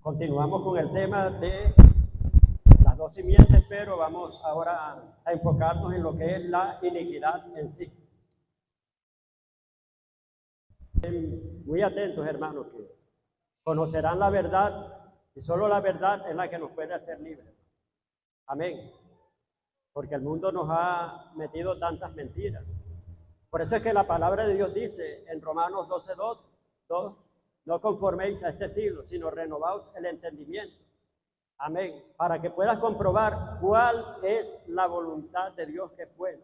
Continuamos con el tema de las dos simientes, pero vamos ahora a enfocarnos en lo que es la iniquidad en sí. Muy atentos, hermanos, que conocerán la verdad y solo la verdad es la que nos puede hacer libres. Amén. Porque el mundo nos ha metido tantas mentiras. Por eso es que la palabra de Dios dice en Romanos 12:2, no conforméis a este siglo, sino renovaos el entendimiento. Amén. Para que puedas comprobar cuál es la voluntad de Dios, que es buena,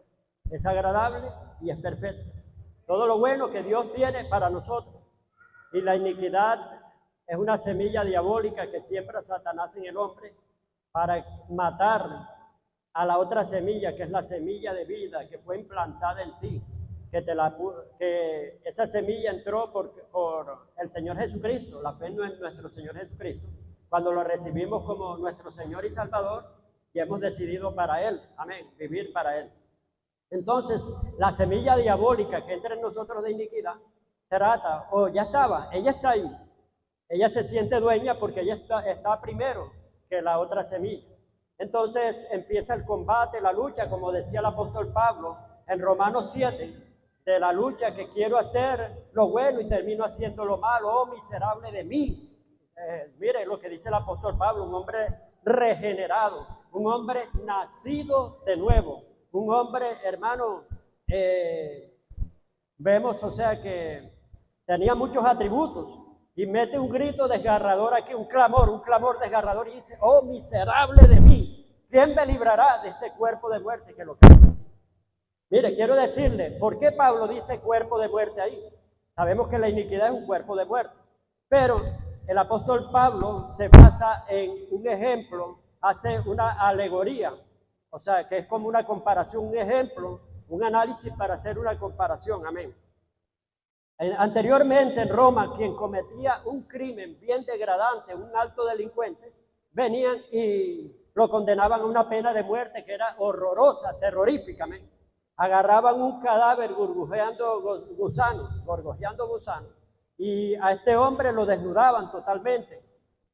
es agradable y es perfecta. Todo lo bueno que Dios tiene para nosotros. Y la iniquidad es una semilla diabólica que siembra Satanás en el hombre para matar a la otra semilla, que es la semilla de vida que fue implantada en ti. Que esa semilla entró por el Señor Jesucristo, la fe en nuestro Señor Jesucristo, cuando lo recibimos como nuestro Señor y Salvador y hemos decidido para Él, amén, vivir para Él. Entonces, la semilla diabólica que entra en nosotros de iniquidad trata, o ya estaba, ella está ahí, ella se siente dueña porque ella está primero que la otra semilla. Entonces empieza el combate, la lucha, como decía el apóstol Pablo en Romanos 7, de la lucha que quiero hacer lo bueno y termino haciendo lo malo. Oh, miserable de mí. Mire lo que dice el apóstol Pablo, un hombre regenerado, un hombre nacido de nuevo, un hombre, hermano, vemos, o sea, que tenía muchos atributos y mete un grito desgarrador aquí, un clamor desgarrador y dice, oh, miserable de mí, ¿quién me librará de este cuerpo de muerte? Que lo que Mire, quiero decirle, ¿por qué Pablo dice cuerpo de muerte ahí? Sabemos que la iniquidad es un cuerpo de muerte, pero el apóstol Pablo se basa en un ejemplo, hace una alegoría, o sea, que es como una comparación, un ejemplo, un análisis para hacer una comparación, amén. Anteriormente en Roma, quien cometía un crimen bien degradante, un alto delincuente, venían y lo condenaban a una pena de muerte que era horrorosa, terrorífica, amén. Agarraban un cadáver gorgojeando gusanos, y a este hombre lo desnudaban totalmente,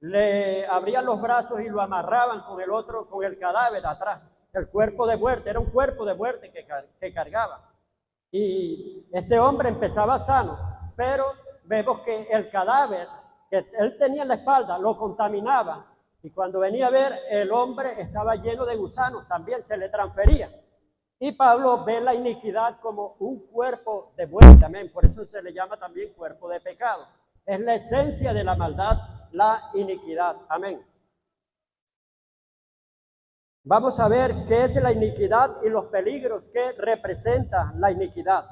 le abrían los brazos y lo amarraban con el cadáver atrás, el cuerpo de muerte, era un cuerpo de muerte que cargaba. Y este hombre empezaba sano, pero vemos que el cadáver que él tenía en la espalda lo contaminaba, y cuando venía a ver, el hombre estaba lleno de gusanos, también se le transfería. Y Pablo ve la iniquidad como un cuerpo de muerte, amén. Por eso se le llama también cuerpo de pecado. Es la esencia de la maldad, la iniquidad, amén. Vamos a ver qué es la iniquidad y los peligros que representa la iniquidad.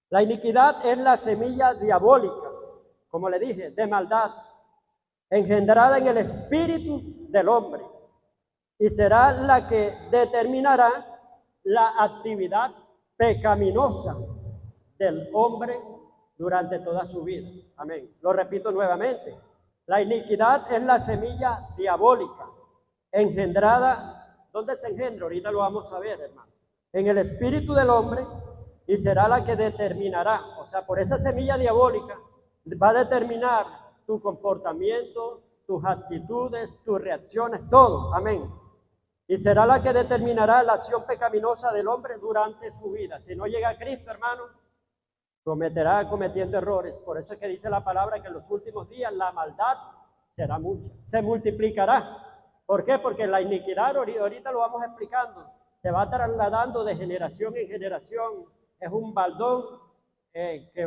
La iniquidad es la semilla diabólica, como le dije, de maldad, engendrada en el espíritu del hombre, y será la que determinará la actividad pecaminosa del hombre durante toda su vida. Amén. Lo repito nuevamente. La iniquidad es la semilla diabólica engendrada. ¿Dónde se engendra? Ahorita lo vamos a ver, hermano. En el espíritu del hombre, y será la que determinará. O sea, por esa semilla diabólica va a determinar tu comportamiento, tus actitudes, tus reacciones, todo. Amén. Y será la que determinará la acción pecaminosa del hombre durante su vida. Si no llega a Cristo, hermano, cometiendo errores. Por eso es que dice la palabra que en los últimos días la maldad será mucha, se multiplicará. ¿Por qué? Porque la iniquidad, ahorita lo vamos explicando, se va trasladando de generación en generación. Es un baldón que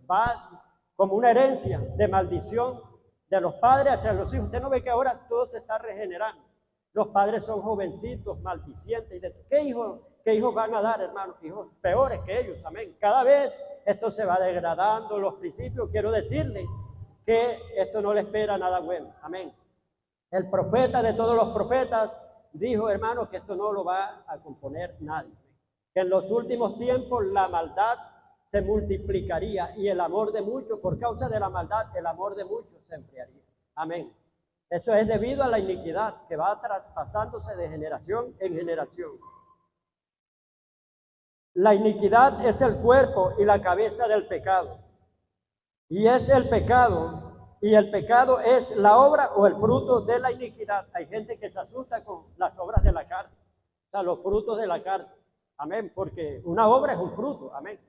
va como una herencia de maldición de los padres hacia los hijos. Usted no ve que ahora todo se está regenerando. Los padres son jovencitos, maldicientes. ¿Qué hijos van a dar, hermanos? Hijos peores que ellos, amén. Cada vez esto se va degradando, los principios. Quiero decirle que esto no le espera nada bueno, amén. El profeta de todos los profetas dijo, hermanos, que esto no lo va a componer nadie. Que en los últimos tiempos la maldad se multiplicaría y el amor de muchos, por causa de la maldad, el amor de muchos se enfriaría. Amén. Eso es debido a la iniquidad que va traspasándose de generación en generación. La iniquidad es el cuerpo y la cabeza del pecado. Y es el pecado Y el pecado es la obra o el fruto de la iniquidad. Hay gente que se asusta con las obras de la carne, o sea, los frutos de la carne. Amén, porque una obra es un fruto, amén.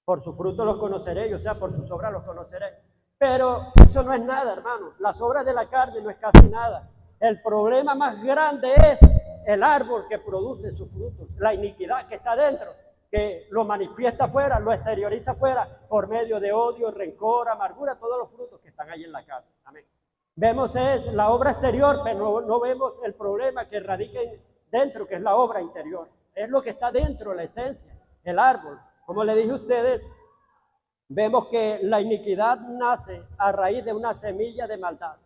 Por su fruto los conoceréis, o sea, por sus obras los conoceréis. Pero eso no es nada, hermano. Las obras de la carne no es casi nada. El problema más grande es el árbol que produce sus frutos, la iniquidad que está dentro, que lo manifiesta afuera, lo exterioriza afuera por medio de odio, rencor, amargura, todos los frutos que están ahí en la carne. Amén. Vemos es la obra exterior, pero no vemos el problema que radica dentro, que es la obra interior. Es lo que está dentro, la esencia, el árbol. Como le dije a ustedes, vemos que la iniquidad nace a raíz de una semilla de maldad.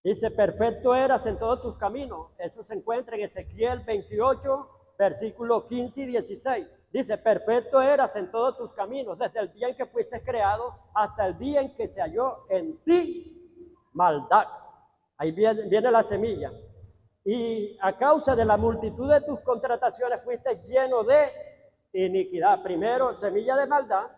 Dice, perfecto eras en todos tus caminos. Eso se encuentra en Ezequiel 28, versículos 15 y 16. Dice, perfecto eras en todos tus caminos, desde el día en que fuiste creado hasta el día en que se halló en ti maldad. Ahí viene la semilla. Y a causa de la multitud de tus contrataciones fuiste lleno de iniquidad. Primero, semilla de maldad.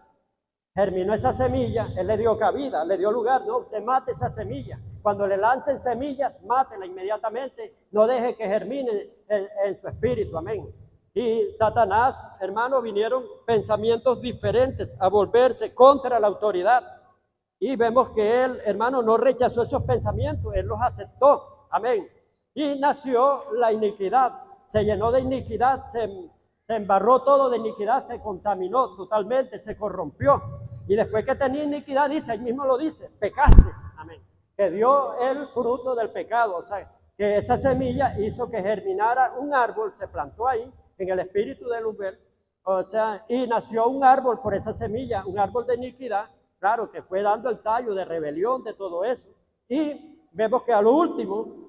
Germinó esa semilla, él le dio cabida, le dio lugar. No, usted mate esa semilla. Cuando le lancen semillas, mátela inmediatamente. No deje que germine en su espíritu. Amén. Y Satanás, hermano, vinieron pensamientos diferentes a volverse contra la autoridad. Y vemos que él, hermano, no rechazó esos pensamientos, él los aceptó. Amén. Y nació la iniquidad, se llenó de iniquidad, se embarró todo de iniquidad, se contaminó totalmente, se corrompió. Y después que tenía iniquidad, dice, ahí mismo lo dice, pecaste. Amén. Que dio el fruto del pecado, o sea, que esa semilla hizo que germinara un árbol, se plantó ahí, en el espíritu de Luzbel, o sea, y nació un árbol por esa semilla, un árbol de iniquidad, claro, que fue dando el tallo de rebelión, de todo eso. Y vemos que a lo último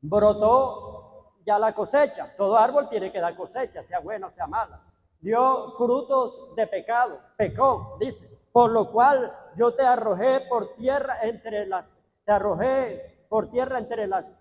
brotó ya la cosecha. Todo árbol tiene que dar cosecha, sea buena o sea mala. Dio frutos de pecado, pecó, dice, por lo cual yo te arrojé por tierra entre las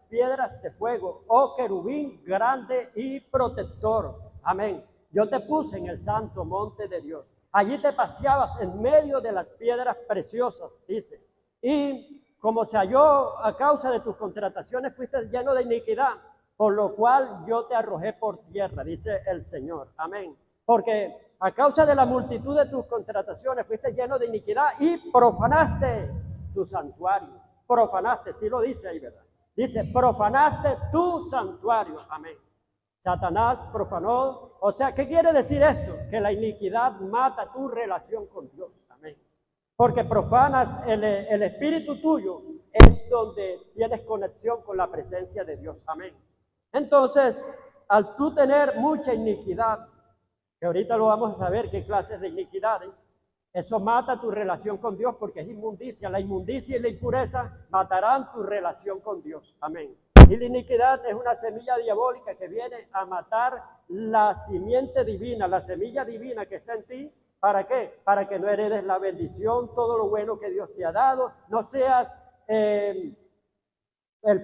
piedras de fuego, oh querubín grande y protector. Amén. Yo te puse en el santo monte de Dios. Allí te paseabas en medio de las piedras preciosas, dice. Y como se halló a causa de tus contrataciones, fuiste lleno de iniquidad, por lo cual yo te arrojé por tierra, dice el Señor. Amén. Porque a causa de la multitud de tus contrataciones, fuiste lleno de iniquidad y profanaste tu santuario. Profanaste, sí lo dice ahí, ¿verdad? Dice, profanaste tu santuario. Amén. Satanás profanó. O sea, ¿qué quiere decir esto? Que la iniquidad mata tu relación con Dios. Amén. Porque profanas el espíritu tuyo, es donde tienes conexión con la presencia de Dios. Amén. Entonces, al tú tener mucha iniquidad, que ahorita lo vamos a saber qué clases de iniquidades, eso mata tu relación con Dios porque es inmundicia. La inmundicia y la impureza matarán tu relación con Dios. Amén. Y la iniquidad es una semilla diabólica que viene a matar la simiente divina, la semilla divina que está en ti. ¿Para qué? Para que no heredes la bendición, todo lo bueno que Dios te ha dado, no seas el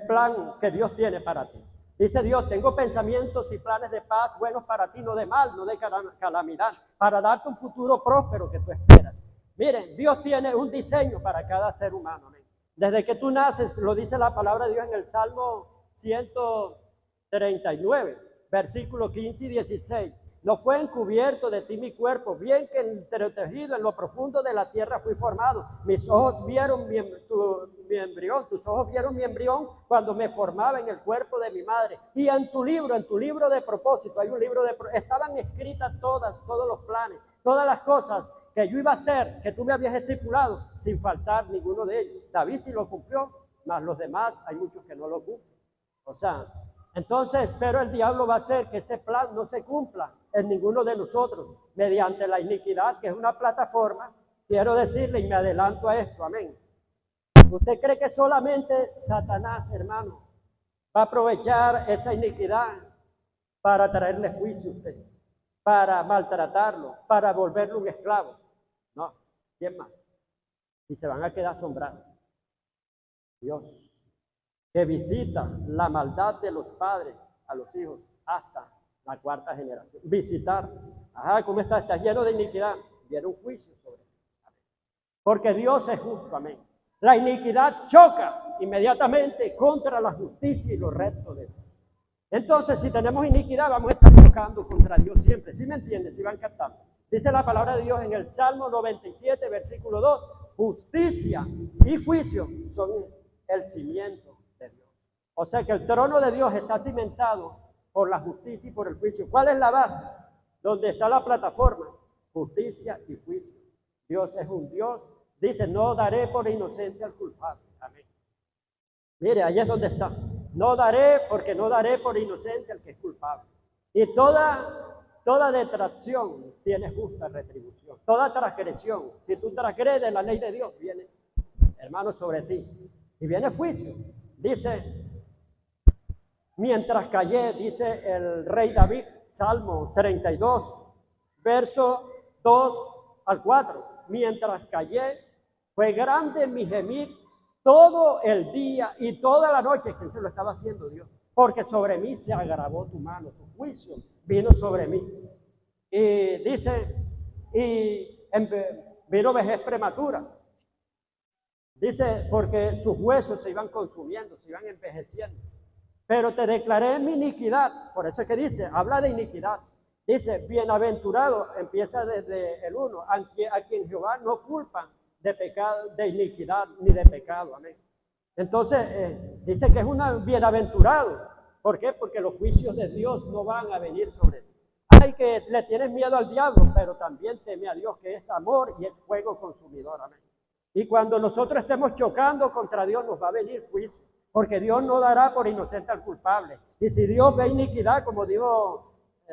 plan que Dios tiene para ti. Dice Dios, tengo pensamientos y planes de paz buenos para ti, no de mal, no de calamidad, para darte un futuro próspero que tú esperas. Miren, Dios tiene un diseño para cada ser humano. ¿Amén? Desde que tú naces, lo dice la palabra de Dios en el Salmo 139, versículos 15 y 16. No fue encubierto de ti mi cuerpo, bien que entretejido en lo profundo de la tierra fui formado. Mis ojos vieron mi embrión, tus ojos vieron mi embrión cuando me formaba en el cuerpo de mi madre. Y en tu libro de propósito, hay un libro estaban escritas todos los planes, todas las cosas que yo iba a hacer, que tú me habías estipulado, sin faltar ninguno de ellos. David sí lo cumplió, mas los demás hay muchos que no lo cumplen. O sea, entonces, pero el diablo va a hacer que ese plan no se cumpla en ninguno de nosotros, mediante la iniquidad, que es una plataforma. Quiero decirle, y me adelanto a esto, amén. ¿Usted cree que solamente Satanás, hermano, va a aprovechar esa iniquidad para traerle juicio a usted, para maltratarlo, para volverlo un esclavo? No, ¿quién más? Y se van a quedar asombrados. Dios, que visita la maldad de los padres a los hijos hasta la cuarta generación. Visitar. Ajá, ¿cómo está? Estás lleno de iniquidad. Viene un juicio sobre ti. Porque Dios es justo, amén. La iniquidad choca inmediatamente contra la justicia y lo recto de Dios. Entonces, si tenemos iniquidad, vamos a estar chocando contra Dios siempre. ¿Sí me entienden? ¿Sí van captando? Dice la palabra de Dios en el Salmo 97, versículo 2, justicia y juicio son el cimiento de Dios. O sea que el trono de Dios está cimentado por la justicia y por el juicio. ¿Cuál es la base? ¿Dónde está la plataforma? Justicia y juicio. Dios es un Dios. Dice, no daré por inocente al culpable. Amén. Mire, ahí es donde está. No daré, porque no daré por inocente al que es culpable. Y toda detracción tiene justa retribución. Toda transgresión, si tú transgredes la ley de Dios, viene, hermano, sobre ti. Y viene juicio. Dice, mientras callé, dice el rey David, Salmo 32, verso 2 al 4. Mientras callé, fue grande mi gemir todo el día y toda la noche. ¿Quién se lo estaba haciendo? Dios. Porque sobre mí se agravó tu mano, tu juicio vino sobre mí. Y dice, vino vejez prematura. Dice, porque sus huesos se iban consumiendo, se iban envejeciendo. Pero te declaré mi iniquidad. Por eso es que dice, habla de iniquidad. Dice, bienaventurado, empieza desde el 1, a quien Jehová no culpa de pecado, de iniquidad ni de pecado. Amén. Entonces, dice que es un bienaventurado. ¿Por qué? Porque los juicios de Dios no van a venir sobre ti. Hay que le tienes miedo al diablo, pero también teme a Dios, que es amor y es fuego consumidor. Amén. Y cuando nosotros estemos chocando contra Dios, nos va a venir juicio, porque Dios no dará por inocente al culpable. Y si Dios ve iniquidad, como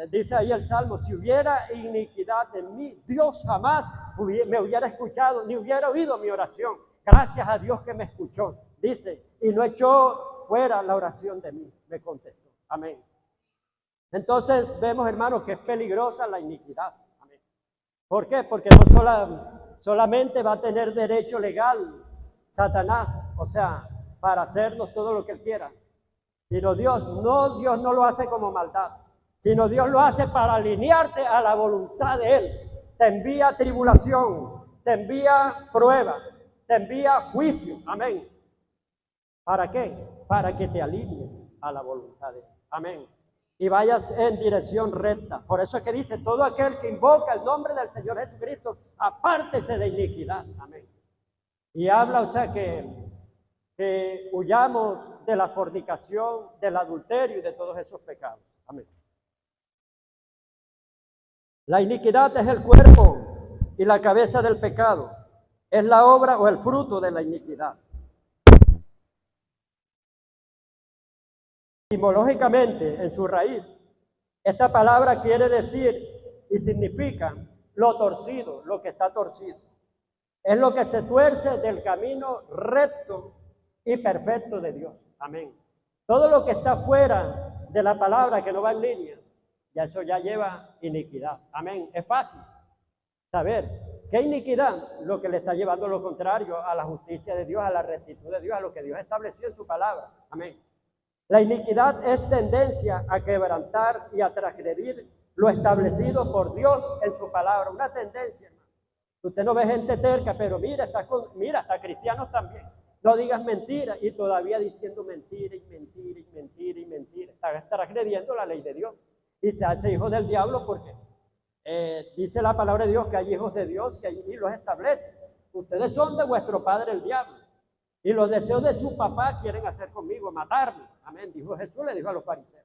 dice ahí el Salmo, si hubiera iniquidad en mí, Dios jamás me hubiera escuchado, ni hubiera oído mi oración. Gracias a Dios que me escuchó. Dice, y no echó fuera la oración de mí, me contestó. Amén. Entonces vemos, hermanos, que es peligrosa la iniquidad. Amén. ¿Por qué? Porque no solamente va a tener derecho legal Satanás, o sea, para hacernos todo lo que él quiera, sino Dios no lo hace como maldad, sino Dios lo hace para alinearte a la voluntad de él. Te envía tribulación, te envía prueba, te envía juicio. Amén. ¿Para qué? Para que te alinees a la voluntad de él. Amén. Y vayas en dirección recta. Por eso es que dice, todo aquel que invoca el nombre del Señor Jesucristo, apártese de iniquidad. Amén. Y habla, o sea, que huyamos de la fornicación, del adulterio y de todos esos pecados. Amén. La iniquidad es el cuerpo y la cabeza del pecado. Es la obra o el fruto de la iniquidad. Etimológicamente, en su raíz, esta palabra quiere decir y significa lo torcido, lo que está torcido. Es lo que se tuerce del camino recto y perfecto de Dios. Amén. Todo lo que está fuera de la palabra, que no va en línea, ya eso ya lleva iniquidad. Amén. Es fácil saber qué iniquidad, lo que le está llevando lo contrario a la justicia de Dios, a la rectitud de Dios, a lo que Dios estableció en su palabra. Amén. La iniquidad es tendencia a quebrantar y a transgredir lo establecido por Dios en su palabra. Una tendencia, hermano. Usted no ve gente terca, pero mira, hasta cristianos también. No digas mentira, y todavía diciendo mentira y mentira y mentira y mentira. Está transgrediendo la ley de Dios. Y se hace hijo del diablo porque dice la palabra de Dios que hay hijos de Dios y allí los establece. Ustedes son de vuestro padre el diablo. Y los deseos de su papá quieren hacer conmigo, matarme. Amén, dijo Jesús, le dijo a los fariseos.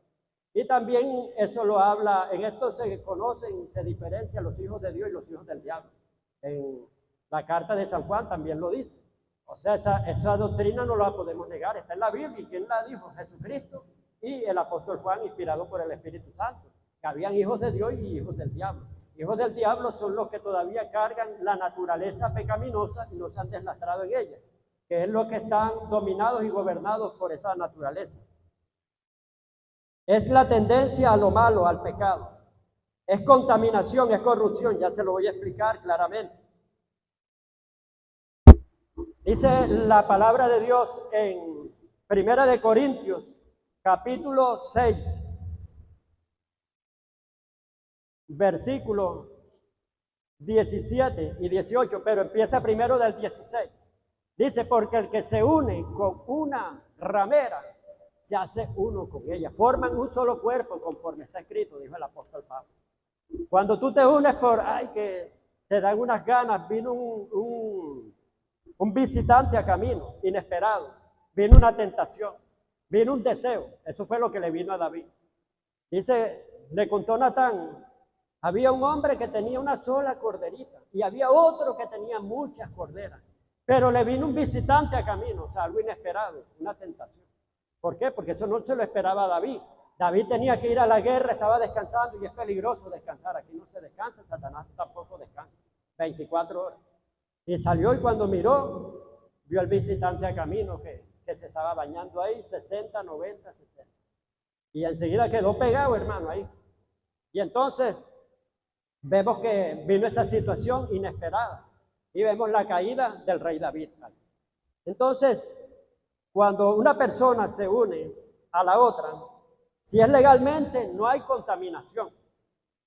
Y también eso lo habla, en esto se conocen, se diferencian los hijos de Dios y los hijos del diablo. En la carta de San Juan también lo dice. O sea, esa doctrina no la podemos negar, está en la Biblia. ¿Y quién la dijo? Jesucristo y el apóstol Juan, inspirado por el Espíritu Santo. Que habían hijos de Dios y hijos del diablo. Hijos del diablo son los que todavía cargan la naturaleza pecaminosa y no se han deslastrado en ella, que es lo que están dominados y gobernados por esa naturaleza. Es la tendencia a lo malo, al pecado. Es contaminación, es corrupción, ya se lo voy a explicar claramente. Dice la palabra de Dios en 1 Corintios, capítulo 6, versículos 17 y 18, pero empieza primero del 16. Dice, porque el que se une con una ramera, se hace uno con ella. Forman un solo cuerpo, conforme está escrito, dijo el apóstol Pablo. Cuando tú te unes por, ay, que te dan unas ganas, vino un visitante a camino, inesperado, vino una tentación, vino un deseo. Eso fue lo que le vino a David. Dice, le contó Natán, había un hombre que tenía una sola corderita y había otro que tenía muchas corderas, pero le vino un visitante a camino, o sea, algo inesperado, una tentación. ¿Por qué? Porque eso no se lo esperaba a David. David tenía que ir a la guerra, estaba descansando y es peligroso descansar. Aquí no se descansa, Satanás tampoco descansa, 24 horas. Y salió y cuando miró, vio al visitante a camino que se estaba bañando ahí, 60, 90, 60. Y enseguida quedó pegado, hermano, ahí. Y entonces vemos que vino esa situación inesperada y vemos la caída del rey David. Entonces, cuando una persona se une a la otra, si es legalmente, no hay contaminación.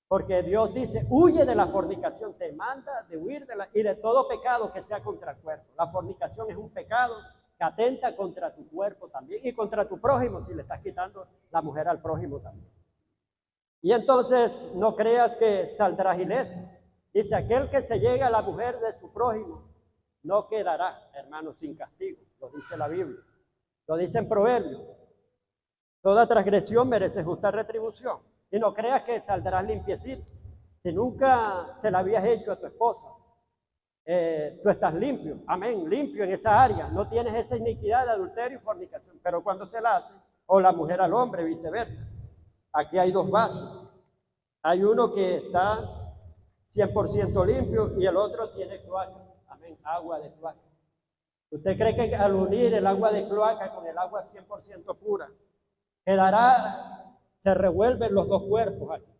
Porque Dios dice, huye de la fornicación, te manda de huir y de todo pecado que sea contra el cuerpo. La fornicación es un pecado que atenta contra tu cuerpo también y contra tu prójimo, si le estás quitando la mujer al prójimo también. Y entonces no creas que saldrás ileso. Dice, aquel que se llega a la mujer de su prójimo no quedará, hermano, sin castigo. Lo dice la Biblia. Lo dice en Proverbios. Toda transgresión merece justa retribución. Y no creas que saldrás limpiecito. Si nunca se la habías hecho a tu esposa, tú estás limpio. Amén, limpio en esa área. No tienes esa iniquidad de adulterio y fornicación. Pero cuando se la hace, o la mujer al hombre, viceversa. Aquí hay dos vasos. Hay uno que está 100% limpio y el otro tiene cloaca. Amén, agua de cloaca. ¿Usted cree que al unir el agua de cloaca con el agua 100% pura, quedará, se revuelven los dos cuerpos aquí?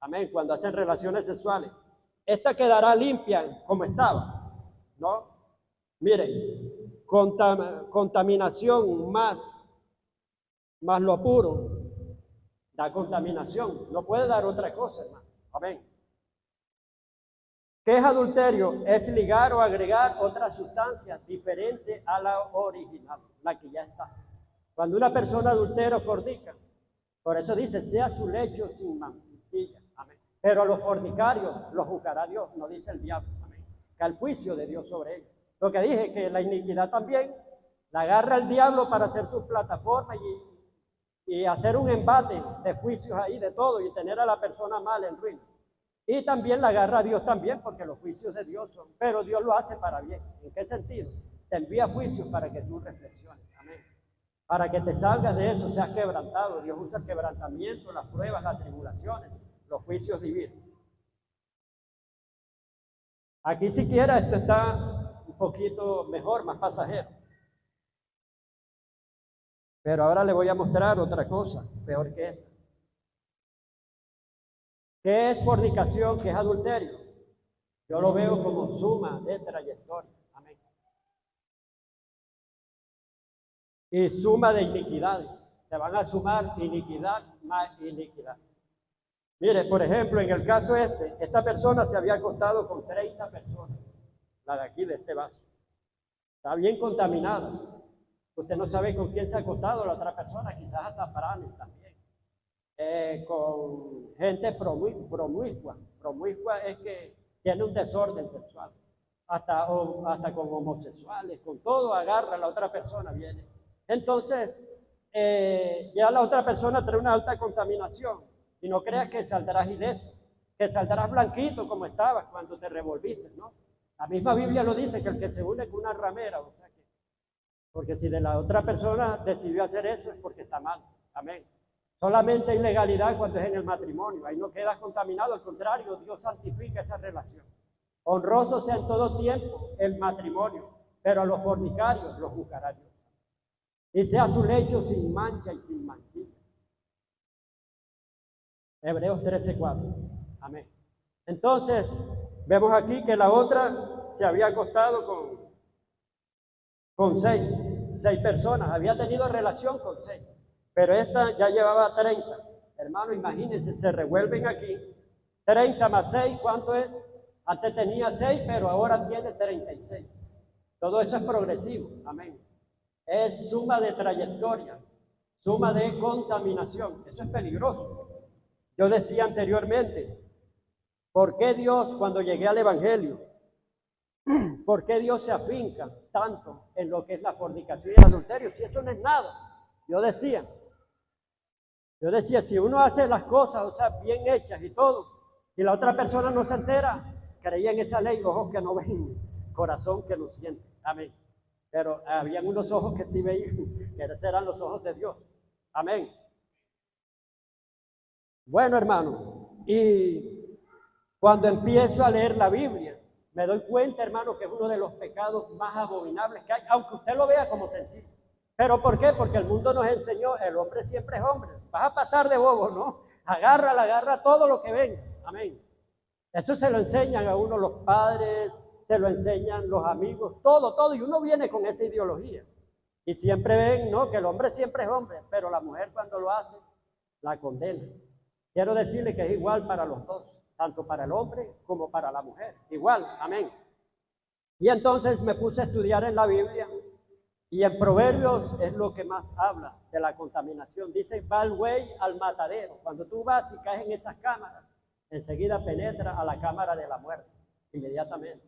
Amén, cuando hacen relaciones sexuales. Esta quedará limpia como estaba, ¿no? Miren, contaminación más lo puro da contaminación. No puede dar otra cosa, hermano. Amén. ¿Qué es adulterio? Es ligar o agregar otra sustancia diferente a la original, la que ya está. Cuando una persona adultera o fornica, por eso dice, sea su lecho sin mancilla. Amén. Pero a los fornicarios los juzgará Dios, no dice el diablo. Amén. Que al juicio de Dios sobre ellos. Lo que dije, que la iniquidad también la agarra el diablo para hacer su plataforma y hacer un embate de juicios ahí, de todo, y tener a la persona mal en ruina. Y también la agarra a Dios también, porque los juicios de Dios son, pero Dios lo hace para bien. ¿En qué sentido? Te envía juicios para que tú reflexiones. Amén. Para que te salgas de eso, seas quebrantado. Dios usa el quebrantamiento, las pruebas, las tribulaciones, los juicios divinos. Aquí siquiera esto está un poquito mejor, más pasajero. Pero ahora le voy a mostrar otra cosa, peor que esta. ¿Qué es fornicación? ¿Qué es adulterio? Yo lo veo como suma de trayectoria. Amén. Y suma de iniquidades. Se van a sumar iniquidad más iniquidad. Mire, por ejemplo, en el caso esta persona se había acostado con 30 personas. La de aquí, de este vaso. Está bien contaminada. Usted no sabe con quién se ha acostado la otra persona, quizás hasta pranes también. Con gente promiscua. Promiscua es que tiene un desorden sexual. Hasta con homosexuales, con todo agarra la otra persona, viene. Entonces, ya la otra persona trae una alta contaminación. Y no creas que saldrás ileso, que saldrás blanquito como estabas cuando te revolviste, ¿no? La misma Biblia lo dice, que el que se une con una ramera, o sea que, porque si de la otra persona decidió hacer eso es porque está mal. Amén. Solamente hay legalidad cuando es en el matrimonio. Ahí no quedas contaminado, al contrario, Dios santifica esa relación. Honroso sea en todo tiempo el matrimonio, pero a los fornicarios los juzgará Dios. Y sea su lecho sin mancha y sin mancilla. Hebreos 13:4. Amén. Entonces, vemos aquí que la otra se había acostado con seis personas. Había tenido relación con 6. Pero esta ya llevaba 30. Hermano, imagínense, se revuelven aquí. 30 más 6, ¿cuánto es? Antes tenía 6, pero ahora tiene 36. Todo eso es progresivo, amén. Es suma de trayectoria, suma de contaminación. Eso es peligroso. Yo decía anteriormente, ¿por qué Dios, cuando llegué al Evangelio, por qué Dios se afinca tanto en lo que es la fornicación y el adulterio? Si eso no es nada. Yo decía, si uno hace las cosas, o sea, bien hechas y todo, y la otra persona no se entera, creía en esa ley, ojos que no ven, corazón que no siente. Amén. Pero habían unos ojos que sí veían, que esos eran los ojos de Dios. Amén. Bueno, hermano, y cuando empiezo a leer la Biblia, me doy cuenta, hermano, que es uno de los pecados más abominables que hay, aunque usted lo vea como sencillo. ¿Pero por qué? Porque el mundo nos enseñó, el hombre siempre es hombre. Vas a pasar de bobo, ¿no? Agarra todo lo que venga. Amén. Eso se lo enseñan a uno los padres, se lo enseñan los amigos, todo. Y uno viene con esa ideología. Y siempre ven, ¿no? Que el hombre siempre es hombre, pero la mujer cuando lo hace, la condena. Quiero decirle que es igual para los dos, tanto para el hombre como para la mujer. Igual, amén. Y entonces me puse a estudiar en la Biblia. Y en Proverbios es lo que más habla de la contaminación. Dice, va el buey al matadero. Cuando tú vas y caes en esas cámaras, enseguida penetra a la cámara de la muerte, inmediatamente.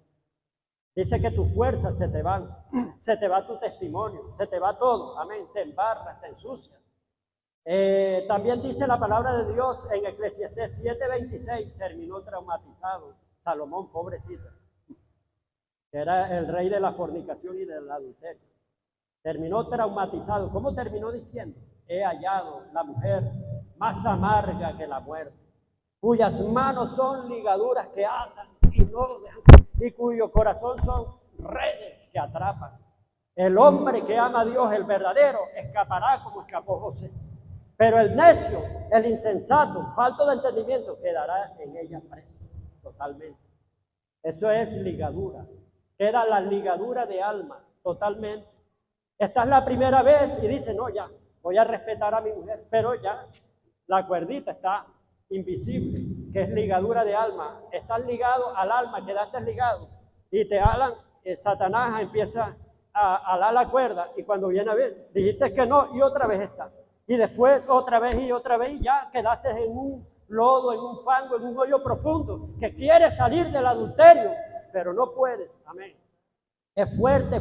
Dice que tus fuerzas se te van, se te va tu testimonio, se te va todo, amén, te embarras, te ensucias. También dice la palabra de Dios en Eclesiastés 7:26, terminó traumatizado Salomón, pobrecito, que era el rey de la fornicación y del adulterio. Terminó traumatizado. ¿Cómo terminó diciendo? He hallado la mujer más amarga que la muerte, cuyas manos son ligaduras que atan y cuyo corazón son redes que atrapan. El hombre que ama a Dios, el verdadero, escapará como escapó José. Pero el necio, el insensato, falto de entendimiento, quedará en ella preso totalmente. Eso es ligadura. Queda la ligadura de alma totalmente. Esta es la primera vez y dice, no, ya, voy a respetar a mi mujer, pero ya la cuerdita está invisible, que es ligadura de alma. Estás ligado al alma, quedaste ligado y te alan, Satanás empieza a alar la cuerda y cuando viene a ver, dijiste que no y otra vez está. Y después otra vez y ya quedaste en un lodo, en un fango, en un hoyo profundo, que quieres salir del adulterio, pero no puedes. Amén. Es fuerte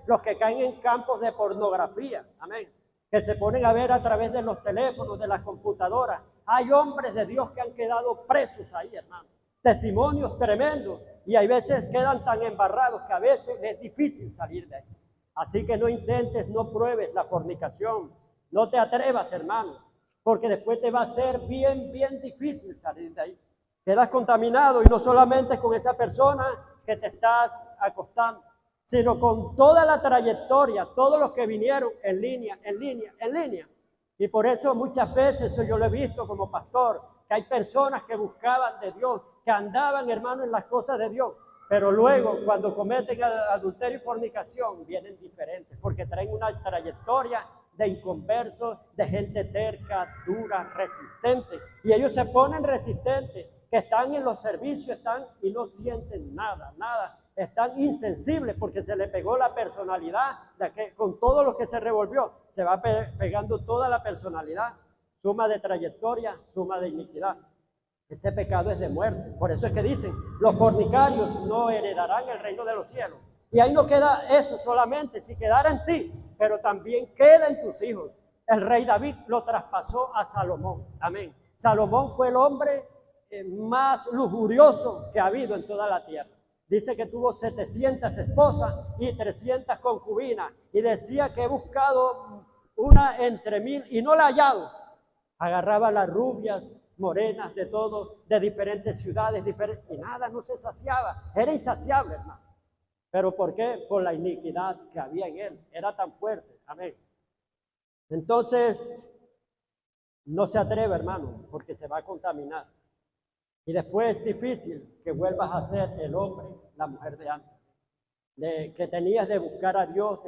los que caen en campos de pornografía, amén, que se ponen a ver a través de los teléfonos, de las computadoras. Hay hombres de Dios que han quedado presos ahí, hermano. Testimonios tremendos y hay veces quedan tan embarrados que a veces es difícil salir de ahí. Así que no intentes, no pruebes la fornicación, no te atrevas, hermano, porque después te va a ser bien difícil salir de ahí. Quedas contaminado y no solamente con esa persona que te estás acostando, sino con toda la trayectoria, todos los que vinieron en línea. Y por eso muchas veces, eso yo lo he visto como pastor, que hay personas que buscaban de Dios, que andaban, hermano, en las cosas de Dios, pero luego cuando cometen adulterio y fornicación, vienen diferentes, porque traen una trayectoria de inconversos, de gente terca, dura, resistente, y ellos se ponen resistentes, que están en los servicios, están y no sienten nada, están insensibles porque se le pegó la personalidad, de que con todo lo que se revolvió, se va pegando toda la personalidad, suma de trayectoria, suma de iniquidad. Este pecado es de muerte, por eso es que dicen, los fornicarios no heredarán el reino de los cielos. Y ahí no queda eso solamente, si quedara en ti, pero también queda en tus hijos. El rey David lo traspasó a Salomón, amén. Salomón fue el hombre más lujurioso que ha habido en toda la tierra. Dice que tuvo 700 esposas y 300 concubinas. Y decía que he buscado una entre 1000 y no la he hallado. Agarraba las rubias, morenas, de todo, de diferentes ciudades, y nada, no se saciaba. Era insaciable, hermano. ¿Pero por qué? Por la iniquidad que había en él. Era tan fuerte. Amén. Entonces, no se atreve, hermano, porque se va a contaminar. Y después es difícil que vuelvas a ser el hombre, la mujer de antes, que tenías de buscar a Dios,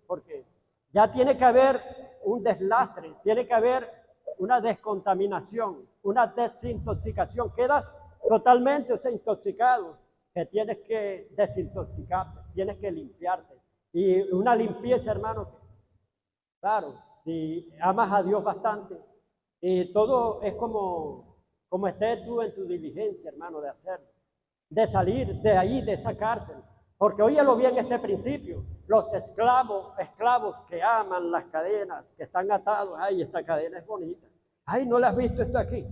porque ya tiene que haber un deslastre, tiene que haber una descontaminación, una desintoxicación. Quedas totalmente intoxicado que tienes que desintoxicarse, tienes que limpiarte. Y una limpieza, hermano, claro, si amas a Dios bastante, y todo es como estés tú en tu diligencia, hermano, de hacerlo, de salir de ahí, de esa cárcel. Porque óyelo bien este principio, los esclavos que aman las cadenas, que están atados, ay, esta cadena es bonita, ay, ¿no le has visto esto aquí?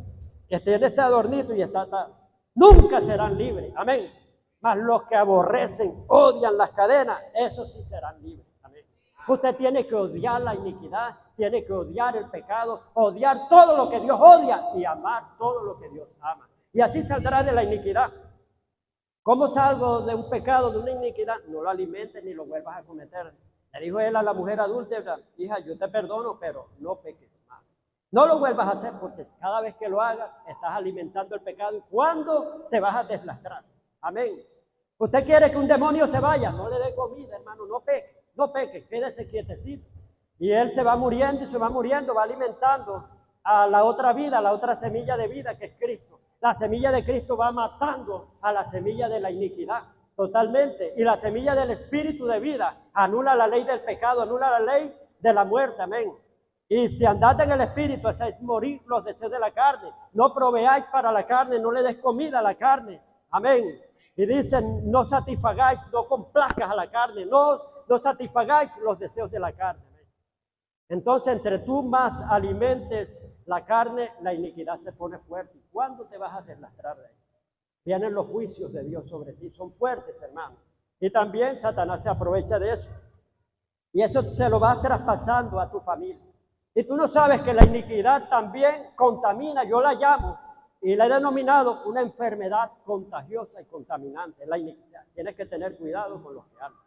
Tiene este adornito y está atado. Nunca serán libres, amén. Mas los que aborrecen, odian las cadenas, esos sí serán libres, amén. Usted tiene que odiar la iniquidad, tiene que odiar el pecado, odiar todo lo que Dios odia y amar todo lo que Dios ama. Y así saldrá de la iniquidad. ¿Cómo salgo de un pecado, de una iniquidad? No lo alimentes ni lo vuelvas a cometer. Le dijo él a la mujer adúltera, hija, yo te perdono, pero no peques más. No lo vuelvas a hacer porque cada vez que lo hagas estás alimentando el pecado. ¿Y cuándo te vas a deslastrar? Amén. Usted quiere que un demonio se vaya, no le dé comida, hermano, no peque, quédese quietecito. Y él se va muriendo y se va muriendo, va alimentando a la otra vida, a la otra semilla de vida que es Cristo. La semilla de Cristo va matando a la semilla de la iniquidad totalmente. Y la semilla del espíritu de vida anula la ley del pecado, anula la ley de la muerte, amén. Y si andate en el espíritu, hacéis morir los deseos de la carne. No proveáis para la carne, no le des comida a la carne, amén. Y dicen, no satisfagáis, no complazcas a la carne, no satisfagáis los deseos de la carne. Entonces, entre tú más alimentes la carne, la iniquidad se pone fuerte. ¿Cuándo te vas a deslastrar de ahí? Vienen los juicios de Dios sobre ti, son fuertes, hermano. Y también Satanás se aprovecha de eso. Y eso se lo vas traspasando a tu familia. Y tú no sabes que la iniquidad también contamina, yo la llamo, y la he denominado una enfermedad contagiosa y contaminante, la iniquidad. Tienes que tener cuidado con los que aman.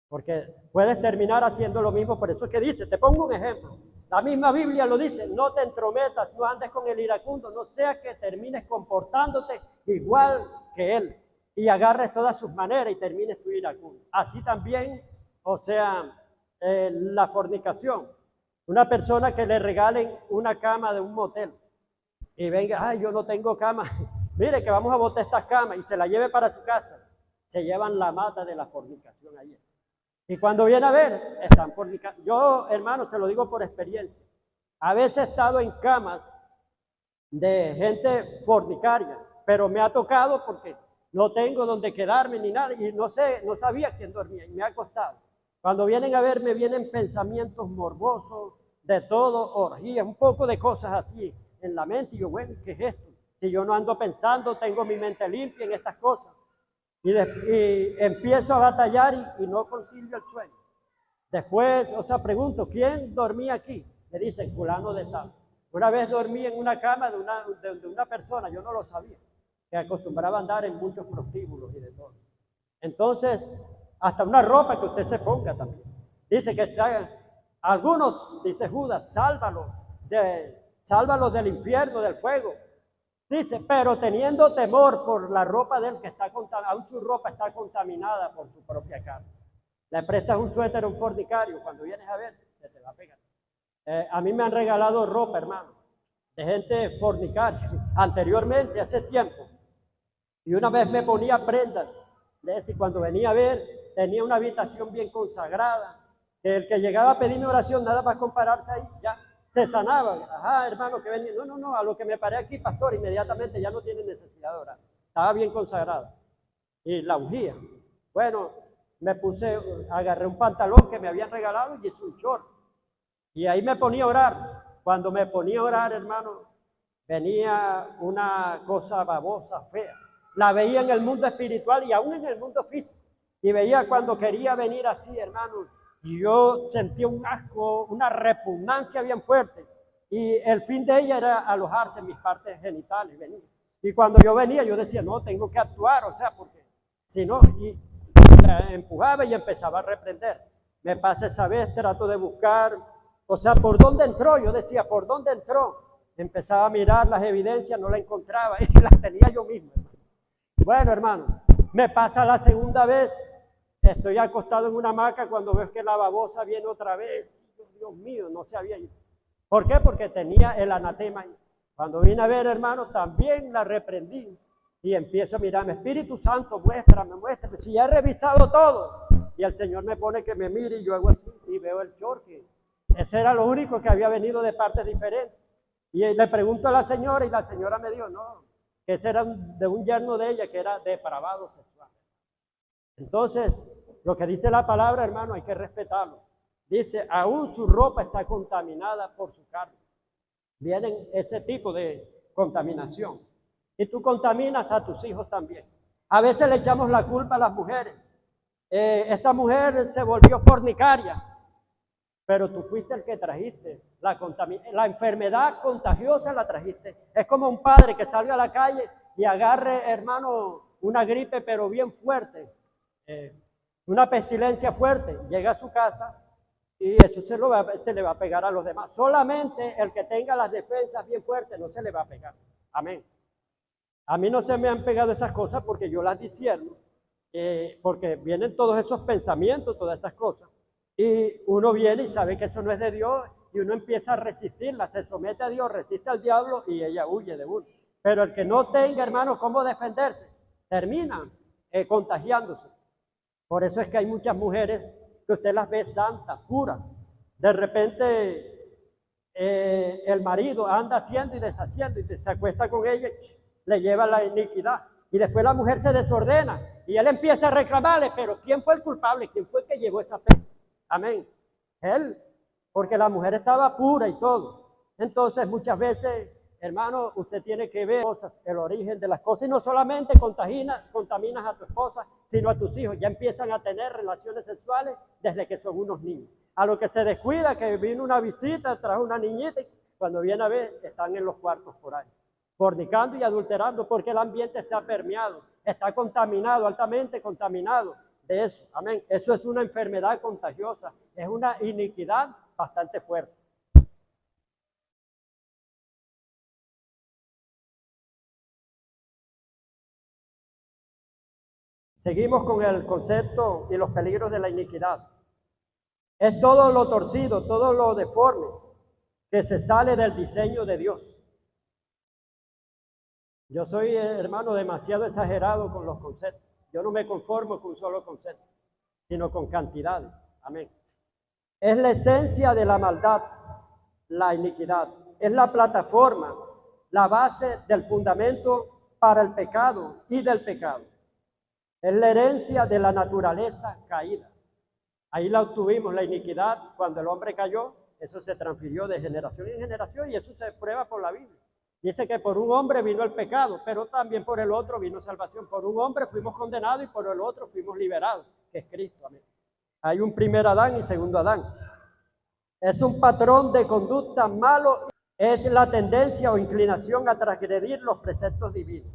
Porque puedes terminar haciendo lo mismo, por eso es que dice, te pongo un ejemplo. La misma Biblia lo dice, no te entrometas, no andes con el iracundo, no sea que termines comportándote igual que él y agarres todas sus maneras y termines tu iracundo. Así también, o sea, la fornicación. Una persona que le regalen una cama de un motel y venga, ay, yo no tengo cama, mire que vamos a botar estas camas y se la lleve para su casa, se llevan la mata de la fornicación ayer. Y cuando viene a ver, están fornicando. Yo, hermano, se lo digo por experiencia. A veces he estado en camas de gente fornicaria, pero me ha tocado porque no tengo donde quedarme ni nada. Y no sabía quién dormía y me ha costado. Cuando vienen a ver, me vienen pensamientos morbosos, de todo, orgías, un poco de cosas así en la mente. Y yo, bueno, ¿qué es esto? Si yo no ando pensando, tengo mi mente limpia en estas cosas. Y empiezo a batallar y no concilio el sueño. Después, o sea, pregunto, ¿quién dormía aquí? Me dicen, fulano de tal. Una vez dormí en una cama de una persona, yo no lo sabía, que acostumbraba a andar en muchos prostíbulos y de todo. Entonces, hasta una ropa que usted se ponga también. Dice que algunos, dice Judas, sálvalos del infierno, del fuego. Dice, pero teniendo temor por la ropa de él que está contaminada, aún su ropa está contaminada por su propia carne. Le prestas un suéter a un fornicario, cuando vienes a ver, se te va a pegar. A mí me han regalado ropa, hermano, de gente fornicaria, anteriormente, hace tiempo. Y una vez me ponía prendas, de ese, y cuando venía a ver, tenía una habitación bien consagrada, que el que llegaba a pedirme oración, nada más compararse ahí, ya se sanaba. Ajá, hermano, que venía. No, a lo que me paré aquí, pastor, inmediatamente ya no tiene necesidad de orar. Estaba bien consagrado. Y la ungía. Bueno, agarré un pantalón que me habían regalado y hice un short. Y ahí me ponía a orar. Cuando me ponía a orar, hermano, venía una cosa babosa, fea. La veía en el mundo espiritual y aún en el mundo físico. Y veía cuando quería venir así, hermano, y yo sentía un asco, una repugnancia bien fuerte. Y el fin de ella era alojarse en mis partes genitales, venir. Y cuando yo venía, yo decía, no, tengo que actuar, o sea, porque si no, y la empujaba y empezaba a reprender. Me pasa esa vez, trato de buscar, o sea, ¿por dónde entró? Yo decía, ¿por dónde entró? Empezaba a mirar las evidencias, no la encontraba y las tenía yo mismo, hermano. Bueno, hermano, me pasa la segunda vez. Estoy acostado en una hamaca cuando veo que la babosa viene otra vez. Dios mío, no se había ido. ¿Por qué? Porque tenía el anatema ahí. Cuando vine a ver, hermano, también la reprendí. Y empiezo a mirarme, Espíritu Santo, muéstrame, muéstrame. Si ya he revisado todo. Y el Señor me pone que me mire y yo hago así y veo el chorque. Ese era lo único que había venido de partes diferentes. Y le pregunto a la señora y la señora me dijo, no, que ese era de un yerno de ella que era depravado sexual. Entonces, lo que dice la palabra, hermano, hay que respetarlo. Dice, aún su ropa está contaminada por su carne. Vienen ese tipo de contaminación. Y tú contaminas a tus hijos también. A veces le echamos la culpa a las mujeres. Esta mujer se volvió fornicaria, pero tú fuiste el que trajiste la enfermedad contagiosa, la trajiste. Es como un padre que salga a la calle y agarre, hermano, una gripe pero bien fuerte, una pestilencia fuerte, llega a su casa y eso se le va a pegar a los demás. Solamente el que tenga las defensas bien fuertes no se le va a pegar. Amén. A mí no se me han pegado esas cosas porque yo las discierno, porque vienen todos esos pensamientos, todas esas cosas. Y uno viene y sabe que eso no es de Dios y uno empieza a resistirla, se somete a Dios, resiste al diablo y ella huye de uno. Pero el que no tenga, hermano, cómo defenderse, termina contagiándose. Por eso es que hay muchas mujeres que usted las ve santas, puras. De repente el marido anda haciendo y deshaciendo y se acuesta con ella, le lleva la iniquidad. Y después la mujer se desordena y él empieza a reclamarle, pero ¿quién fue el culpable? ¿Quién fue el que llevó esa peste? Amén. Él, porque la mujer estaba pura y todo. Entonces muchas veces, hermano, usted tiene que ver cosas, el origen de las cosas. Y no solamente contaminas a tu esposa, sino a tus hijos. Ya empiezan a tener relaciones sexuales desde que son unos niños. A lo que se descuida, que vino una visita, trajo una niñita, y cuando viene a ver, están en los cuartos por ahí, fornicando y adulterando, porque el ambiente está permeado, está contaminado, altamente contaminado de eso. Amén. Eso es una enfermedad contagiosa, es una iniquidad bastante fuerte. Seguimos con el concepto y los peligros de la iniquidad. Es todo lo torcido, todo lo deforme que se sale del diseño de Dios. Yo soy, hermano, demasiado exagerado con los conceptos. Yo no me conformo con un solo concepto, sino con cantidades. Amén. Es la esencia de la maldad, la iniquidad. Es la plataforma, la base del fundamento para el pecado y del pecado. Es la herencia de la naturaleza caída. Ahí la obtuvimos, la iniquidad, cuando el hombre cayó, eso se transfirió de generación en generación y eso se prueba por la Biblia. Dice que por un hombre vino el pecado, pero también por el otro vino salvación. Por un hombre fuimos condenados y por el otro fuimos liberados, que es Cristo. Amén. Hay un primer Adán y segundo Adán. Es un patrón de conducta malo, es la tendencia o inclinación a transgredir los preceptos divinos.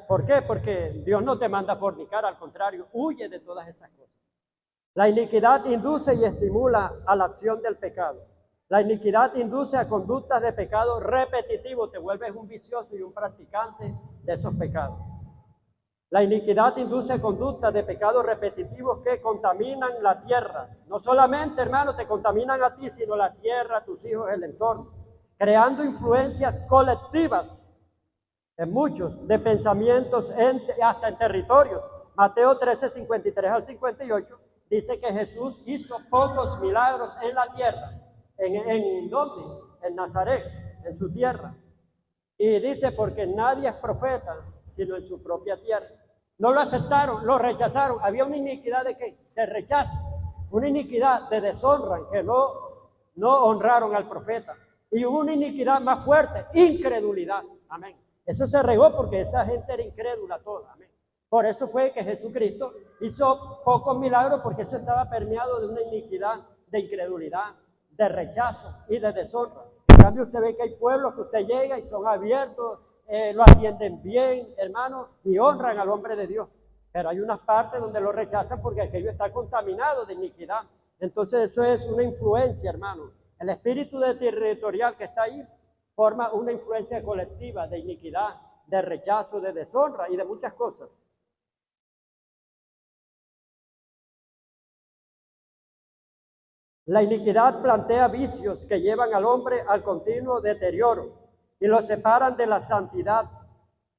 ¿Por qué? Porque Dios no te manda a fornicar, al contrario, huye de todas esas cosas. La iniquidad induce y estimula a la acción del pecado. La iniquidad induce a conductas de pecado repetitivo, te vuelves un vicioso y un practicante de esos pecados. La iniquidad induce conductas de pecados repetitivos que contaminan la tierra. No solamente, hermano, te contaminan a ti, sino la tierra, tus hijos, el entorno, creando influencias colectivas en muchos de pensamientos, hasta en territorios. Mateo 13, 53 al 58, dice que Jesús hizo pocos milagros en la tierra. ¿En dónde? En Nazaret, en su tierra. Y dice, porque nadie es profeta, sino en su propia tierra. No lo aceptaron, lo rechazaron. Había una iniquidad de ¿qué? De rechazo, una iniquidad de deshonra, que no honraron al profeta. Y hubo una iniquidad más fuerte, incredulidad. Amén. Eso se regó porque esa gente era incrédula toda. Amén. Por eso fue que Jesucristo hizo pocos milagros, porque eso estaba permeado de una iniquidad, de incredulidad, de rechazo y de deshonra. En cambio, usted ve que hay pueblos que usted llega y son abiertos, lo atienden bien, hermano, y honran al hombre de Dios. Pero hay unas partes donde lo rechazan porque aquello está contaminado de iniquidad. Entonces eso es una influencia, hermano. El espíritu territorial que está ahí forma una influencia colectiva de iniquidad, de rechazo, de deshonra y de muchas cosas. La iniquidad plantea vicios que llevan al hombre al continuo deterioro y lo separan de la santidad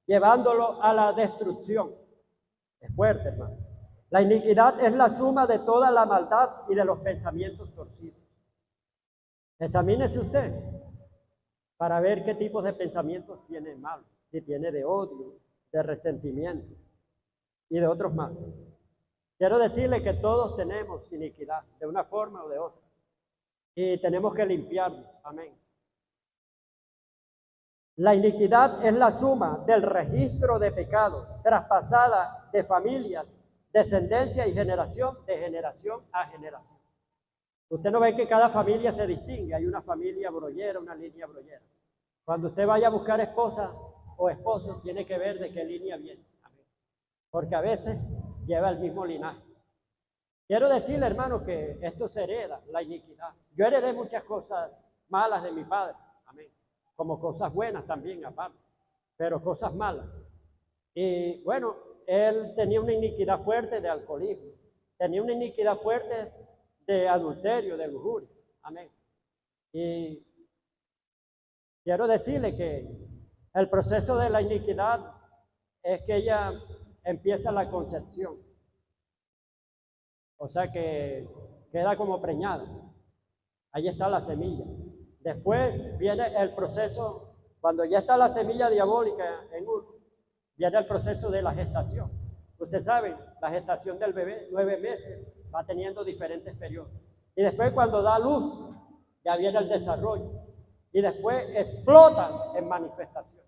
llevándolo a la destrucción. Es fuerte, hermano. La iniquidad es la suma de toda la maldad y de los pensamientos torcidos. Examínese usted para ver qué tipos de pensamientos tiene mal, si tiene de odio, de resentimiento y de otros más. Quiero decirle que todos tenemos iniquidad, de una forma o de otra, y tenemos que limpiarnos. Amén. La iniquidad es la suma del registro de pecado, traspasada de familias, descendencia y generación, de generación a generación. Usted no ve que cada familia se distingue, hay una familia brollera, una línea brollera. Cuando usted vaya a buscar esposa o esposo, tiene que ver de qué línea viene. Amén. Porque a veces lleva el mismo linaje. Quiero decirle, hermano, que esto se hereda, la iniquidad. Yo heredé muchas cosas malas de mi padre, amén, como cosas buenas también aparte, pero cosas malas. Y bueno, él tenía una iniquidad fuerte de alcoholismo, tenía una iniquidad fuerte de adulterio, de lujuria, amén. Y quiero decirle que el proceso de la iniquidad es que ella empieza la concepción. O sea que queda como preñada. Ahí está la semilla. Después viene el proceso, cuando ya está la semilla diabólica en uno, viene el proceso de la gestación. Usted sabe, la gestación del bebé, 9 meses, va teniendo diferentes periodos. Y después cuando da luz, ya viene el desarrollo. Y después explota en manifestación.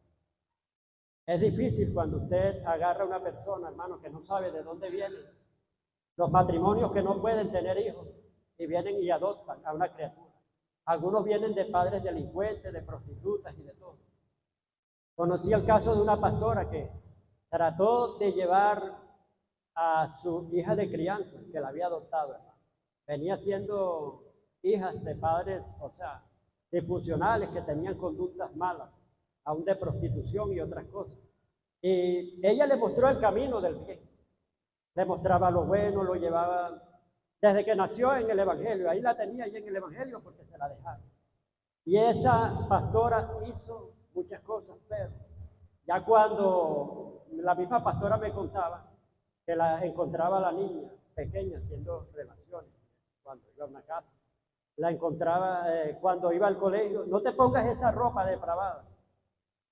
Es difícil cuando usted agarra a una persona, hermano, que no sabe de dónde viene. Los matrimonios que no pueden tener hijos y vienen y adoptan a una criatura. Algunos vienen de padres delincuentes, de prostitutas y de todo. Conocí el caso de una pastora que trató de llevar a su hija de crianza, que la había adoptado, hermano. Venía siendo hijas de padres, o sea, disfuncionales que tenían conductas malas, aún de prostitución y otras cosas. Y ella le mostró el camino del bien. Le mostraba lo bueno, lo llevaba desde que nació en el Evangelio. Ahí la tenía ahí en el Evangelio porque se la dejaron. Y esa pastora hizo muchas cosas, pero ya cuando la misma pastora me contaba que la encontraba la niña pequeña haciendo relaciones cuando iba a una casa. La encontraba cuando iba al colegio. No te pongas esa ropa depravada.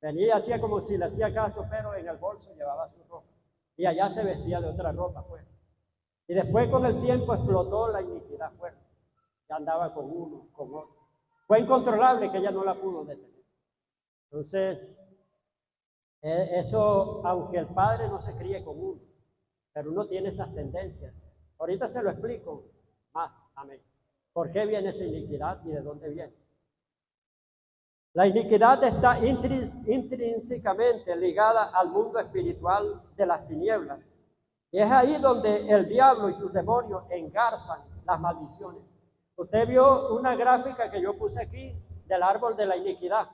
Venía y hacía como si le hacía caso, pero en el bolso llevaba su ropa. Y allá se vestía de otra ropa, pues. Y después con el tiempo explotó la iniquidad fuerte. Ya andaba con uno, con otro. Fue incontrolable que ella no la pudo detener. Entonces, eso, aunque el padre no se críe con uno, pero uno tiene esas tendencias. Ahorita se lo explico más, amén. ¿Por qué viene esa iniquidad y de dónde viene? La iniquidad está intrínsecamente ligada al mundo espiritual de las tinieblas. Y es ahí donde el diablo y sus demonios engarzan las maldiciones. Usted vio una gráfica que yo puse aquí del árbol de la iniquidad.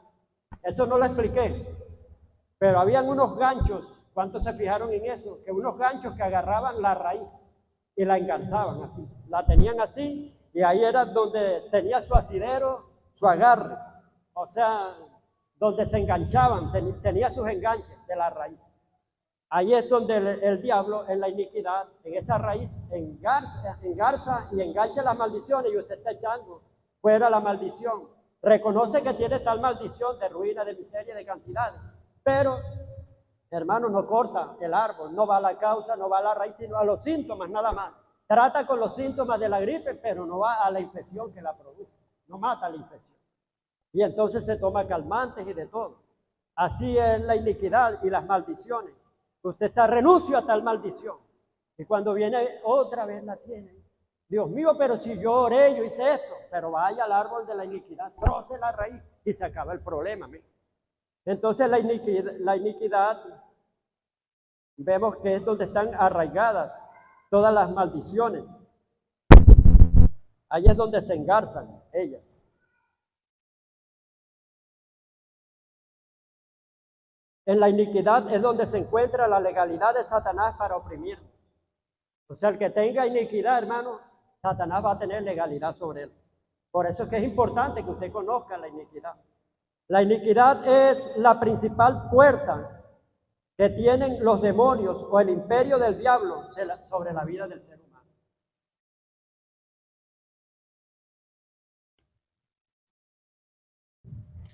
Eso no lo expliqué, pero habían unos ganchos. ¿Cuántos se fijaron en eso? Que unos ganchos que agarraban la raíz y la engarzaban así. La tenían así y ahí era donde tenía su asidero, su agarre. O sea, donde se enganchaban, tenía sus enganches de la raíz. Ahí es donde el diablo, en la iniquidad, en esa raíz, engarza y engancha las maldiciones y usted está echando fuera la maldición. Reconoce que tiene tal maldición de ruina, de miseria, de cantidades. Pero, hermano, no corta el árbol, no va a la causa, no va a la raíz, sino a los síntomas nada más. Trata con los síntomas de la gripe, pero no va a la infección que la produce. No mata la infección. Y entonces se toma calmantes y de todo. Así es la iniquidad y las maldiciones. Usted está renuncio a tal maldición. Y cuando viene otra vez la tiene. Dios mío, pero si yo oré, yo hice esto. Pero vaya al árbol de la iniquidad, troce la raíz y se acaba el problema. Entonces la iniquidad, vemos que es donde están arraigadas todas las maldiciones. Ahí es donde se engarzan ellas. En la iniquidad es donde se encuentra la legalidad de Satanás para oprimirnos. O sea, el que tenga iniquidad, hermano, Satanás va a tener legalidad sobre él. Por eso es que es importante que usted conozca la iniquidad. La iniquidad es la principal puerta que tienen los demonios o el imperio del diablo sobre la vida del ser humano.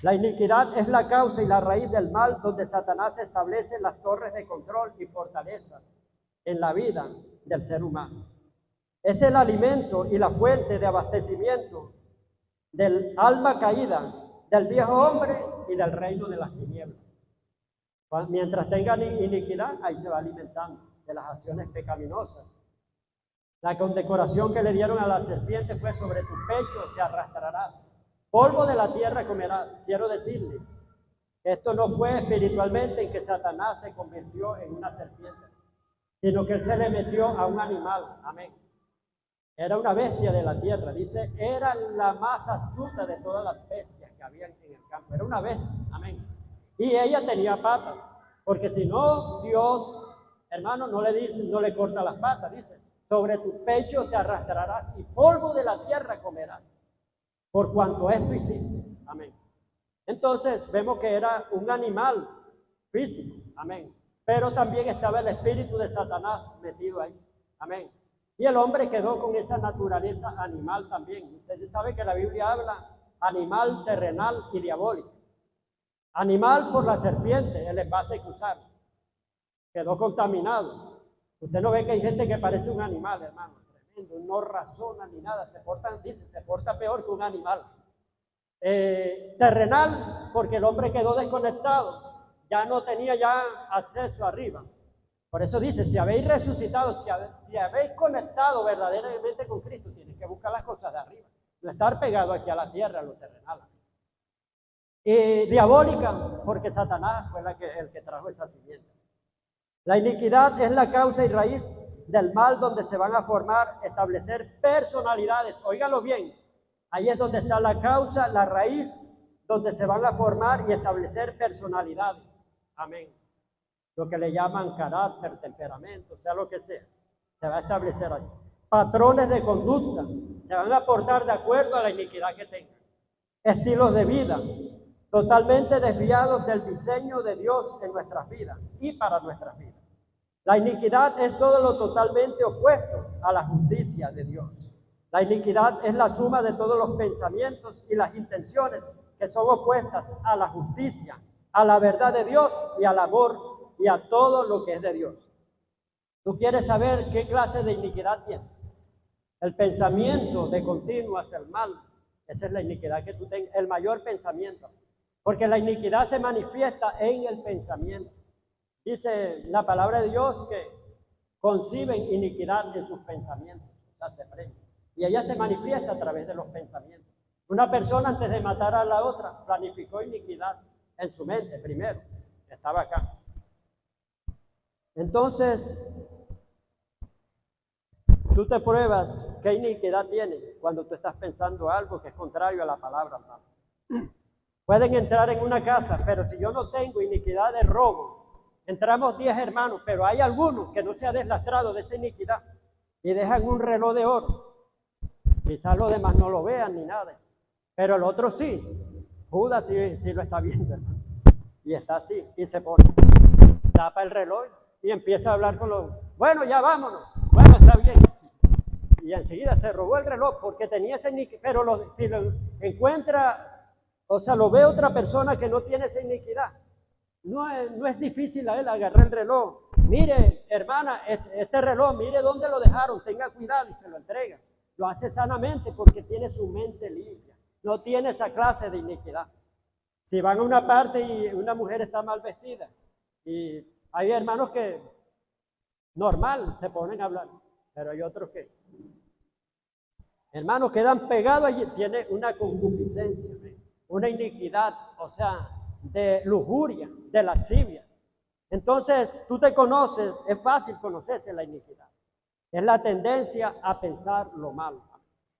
La iniquidad es la causa y la raíz del mal donde Satanás establece las torres de control y fortalezas en la vida del ser humano. Es el alimento y la fuente de abastecimiento del alma caída, del viejo hombre y del reino de las tinieblas. Mientras tengan iniquidad, ahí se va alimentando de las acciones pecaminosas. La condecoración que le dieron a la serpiente fue: sobre tu pecho te arrastrarás, polvo de la tierra comerás. Quiero decirle que esto no fue espiritualmente en que Satanás se convirtió en una serpiente, sino que él se le metió a un animal. Amén. Era una bestia de la tierra. Dice, era la más astuta de todas las bestias que había en el campo. Era una bestia. Amén. Y ella tenía patas, porque si no, Dios, hermano, no le dice, no le corta las patas. Dice, sobre tu pecho te arrastrarás y polvo de la tierra comerás, por cuanto esto hiciste. Amén. Entonces vemos que era un animal físico. Amén. Pero también estaba el espíritu de Satanás metido ahí. Amén. Y el hombre quedó con esa naturaleza animal también. Ustedes saben que la Biblia habla animal, terrenal y diabólico. Animal por la serpiente, el envase que usaron. Quedó contaminado. Usted no ve que hay gente que parece un animal, hermano. Tremendo, no razona ni nada. Se porta peor que un animal. Terrenal, porque el hombre quedó desconectado. Ya no tenía acceso arriba. Por eso dice, si habéis resucitado, si habéis conectado verdaderamente con Cristo, tienes que buscar las cosas de arriba. No estar pegado aquí a la tierra, a lo terrenal. Diabólica, porque Satanás fue el que trajo esa simiente. La iniquidad es la causa y raíz del mal donde se van a formar, establecer personalidades. Óigalo bien, ahí es donde está la causa, la raíz, donde se van a formar y establecer personalidades. Amén. Lo que le llaman carácter, temperamento, sea lo que sea, se va a establecer ahí. Patrones de conducta, se van a portar de acuerdo a la iniquidad que tengan. Estilos de vida, totalmente desviados del diseño de Dios en nuestras vidas y para nuestras vidas. La iniquidad es todo lo totalmente opuesto a la justicia de Dios. La iniquidad es la suma de todos los pensamientos y las intenciones que son opuestas a la justicia, a la verdad de Dios y al amor y a todo lo que es de Dios. ¿Tú quieres saber qué clase de iniquidad tiene? El pensamiento de continuo hacia el mal. Esa es la iniquidad que tú tengas, el mayor pensamiento. Porque la iniquidad se manifiesta en el pensamiento. Dice la palabra de Dios que conciben iniquidad en sus pensamientos. O sea, se prende. Y ella se manifiesta a través de los pensamientos. Una persona antes de matar a la otra planificó iniquidad en su mente primero. Estaba acá. Entonces, tú te pruebas qué iniquidad tiene cuando tú estás pensando algo que es contrario a la palabra, hermano. Pueden entrar en una casa, pero si yo no tengo iniquidad de robo, entramos 10 hermanos, pero hay algunos que no se ha deslastrado de esa iniquidad y dejan un reloj de oro. Quizás los demás no lo vean ni nada, pero el otro sí. Judas sí lo está viendo, hermano. Y está así, y se pone, tapa el reloj y empieza a hablar con los, bueno, ya vámonos, bueno, está bien. Y enseguida se robó el reloj porque tenía ese iniquidad, pero si lo encuentra, o sea, lo ve otra persona que no tiene esa iniquidad, no es difícil a él agarrar el reloj. Mire, hermana, este reloj, mire dónde lo dejaron, tenga cuidado, y se lo entrega. Lo hace sanamente porque tiene su mente limpia, no tiene esa clase de iniquidad. Si van a una parte y una mujer está mal vestida, y hay hermanos que normal se ponen a hablar, pero hay otros que, hermanos, quedan pegados allí, tiene una concupiscencia, una iniquidad, o sea, de lujuria, de lascivia. Entonces, tú te conoces, es fácil conocerse la iniquidad. Es la tendencia a pensar lo malo.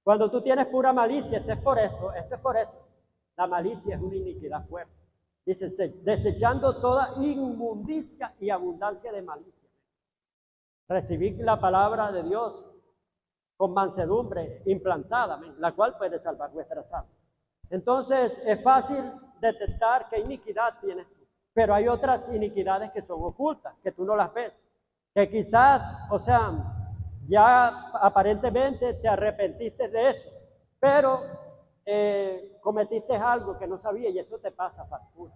Cuando tú tienes pura malicia, esto es por esto, esto es por esto. La malicia es una iniquidad fuerte. Dice, desechando toda inmundicia y abundancia de malicia. Recibid la palabra de Dios con mansedumbre implantada, la cual puede salvar vuestras almas. Entonces, es fácil detectar qué iniquidad tienes tú. Pero hay otras iniquidades que son ocultas, que tú no las ves. Que quizás, o sea, ya aparentemente te arrepentiste de eso, pero cometiste algo que no sabía y eso te pasa factura.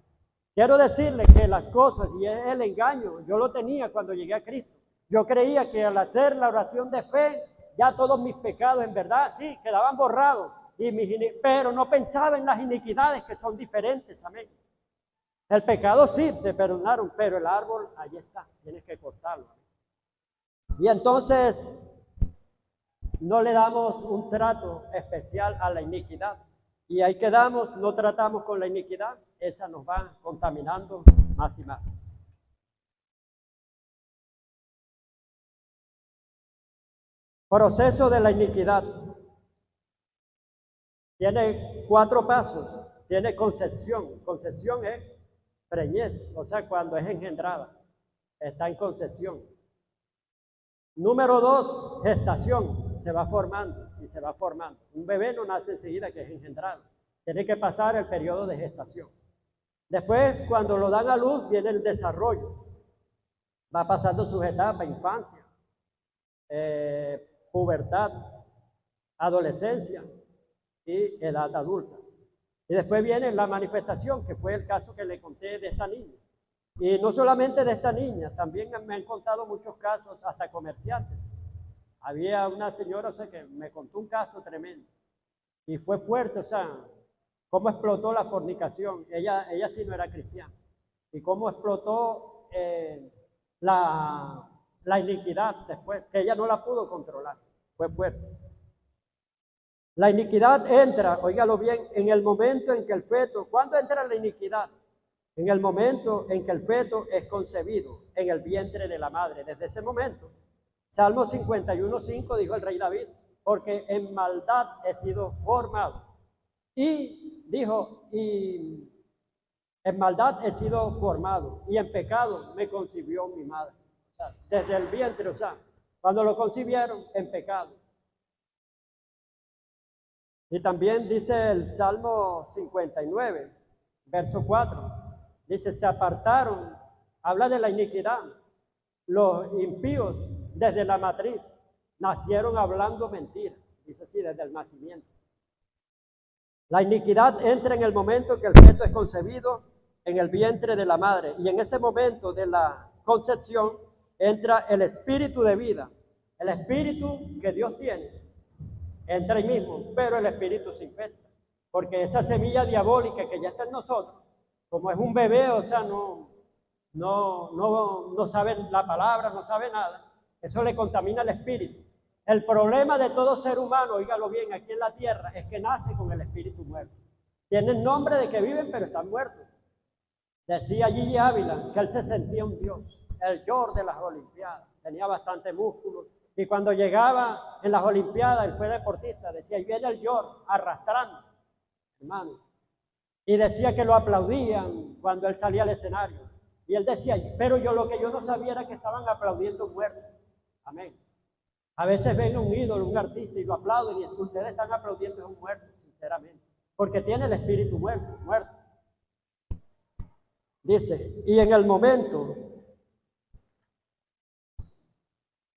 Quiero decirle que las cosas, y es el engaño, yo lo tenía cuando llegué a Cristo. Yo creía que al hacer la oración de fe, ya todos mis pecados en verdad sí quedaban borrados, pero no pensaba en las iniquidades que son diferentes, amén. El pecado sí te perdonaron, pero el árbol ahí está, tienes que cortarlo. Y entonces no le damos un trato especial a la iniquidad. Y ahí quedamos, no tratamos con la iniquidad, esa nos va contaminando más y más. Proceso de la iniquidad. Tiene 4 pasos. Tiene concepción. Concepción es preñez, o sea, cuando es engendrada. Está en concepción. Número 2, gestación. Se va formando y se va formando. Un bebé no nace enseguida que es engendrado. Tiene que pasar el periodo de gestación. Después, cuando lo dan a luz, viene el desarrollo. Va pasando sus etapas, infancia, pubertad, adolescencia y edad adulta. Y después viene la manifestación, que fue el caso que le conté de esta niña. Y no solamente de esta niña, también me han contado muchos casos, hasta comerciantes. Había una señora, o sea, que me contó un caso tremendo. Y fue fuerte, o sea, cómo explotó la fornicación. Ella sí no era cristiana. Y cómo explotó la iniquidad después, que ella no la pudo controlar. Fue fuerte. La iniquidad entra, óigalo bien, en el momento en que el feto, ¿cuándo entra la iniquidad? En el momento en que el feto es concebido en el vientre de la madre. Desde ese momento, Salmo 51:5 dijo el rey David, porque en maldad he sido formado. Y dijo, y en maldad he sido formado, y en pecado me concibió mi madre. O sea, desde el vientre, o sea, cuando lo concibieron, en pecado. Y también dice el Salmo 59, verso 4, dice, se apartaron, habla de la iniquidad, los impíos desde la matriz, nacieron hablando mentira, dice así, desde el nacimiento. La iniquidad entra en el momento que el feto es concebido en el vientre de la madre, y en ese momento de la concepción entra el espíritu de vida, el espíritu que Dios tiene. Entra ahí mismo, pero el espíritu se infecta, porque esa semilla diabólica que ya está en nosotros, como es un bebé, o sea, no sabe la palabra, no sabe nada, eso le contamina el espíritu. El problema de todo ser humano, oígalo bien, aquí en la tierra, es que nace con el espíritu muerto. Tienen nombre de que viven, pero están muertos. Decía Gigi Ávila que él se sentía un dios, el George de las Olimpiadas, tenía bastante músculo. Y cuando llegaba en las Olimpiadas, él fue deportista, decía, ahí viene el George arrastrando, hermano. Y decía que lo aplaudían cuando él salía al escenario. Y él decía, pero lo que yo no sabía era que estaban aplaudiendo muertos. Amén. A veces ven un ídolo, un artista y lo aplauden y ustedes están aplaudiendo a un muerto, sinceramente. Porque tiene el espíritu muerto. Dice, y en el momento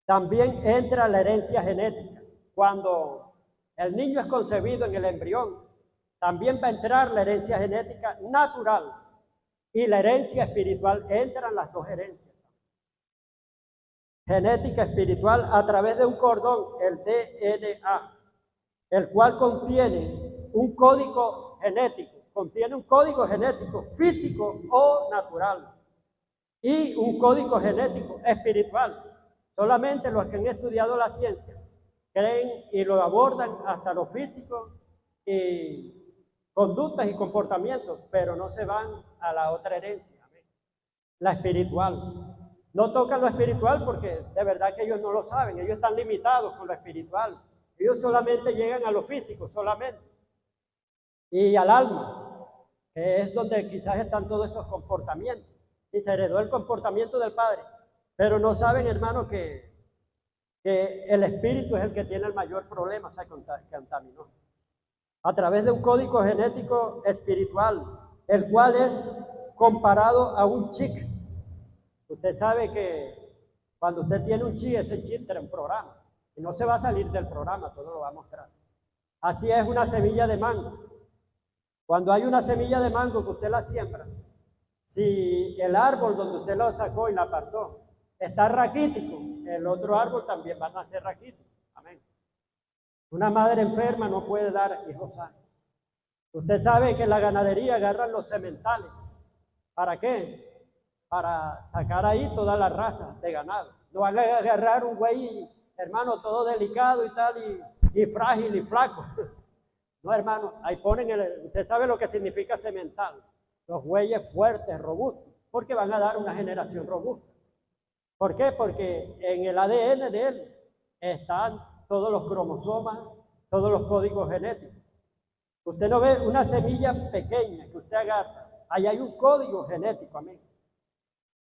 también entra la herencia genética. Cuando el niño es concebido en el embrión, también va a entrar la herencia genética natural y la herencia espiritual. Entran las dos herencias. Genética espiritual a través de un cordón, el DNA, el cual contiene un código genético físico o natural y un código genético espiritual. Solamente los que han estudiado la ciencia creen y lo abordan hasta lo físico y conductas y comportamientos, pero no se van a la otra herencia, la espiritual. No tocan lo espiritual porque de verdad que ellos no lo saben, ellos están limitados con lo espiritual. Ellos solamente llegan a lo físico, solamente. Y al alma, que es donde quizás están todos esos comportamientos. Y se heredó el comportamiento del Padre. Pero no saben, hermano, que el espíritu es el que tiene el mayor problema, o sea, que contaminó. A través de un código genético espiritual, el cual es comparado a un chic. Usted sabe que cuando usted tiene un chi, ese chi entra en un programa. Y no se va a salir del programa, todo lo va a mostrar. Así es una semilla de mango. Cuando hay una semilla de mango que usted la siembra, si el árbol donde usted lo sacó y la apartó está raquítico, el otro árbol también va a nacer raquítico. Amén. Una madre enferma no puede dar hijos sanos. Usted sabe que en la ganadería agarran los sementales. ¿Para qué? Para sacar ahí toda la raza de ganado. No van a agarrar un güey, hermano, todo delicado y tal, y frágil y flaco. No, hermano, ahí ponen usted sabe lo que significa semental. Los güeyes fuertes, robustos, porque van a dar una generación robusta. ¿Por qué? Porque en el ADN de él están todos los cromosomas, todos los códigos genéticos. Usted no ve una semilla pequeña que usted agarra, ahí hay un código genético, amén.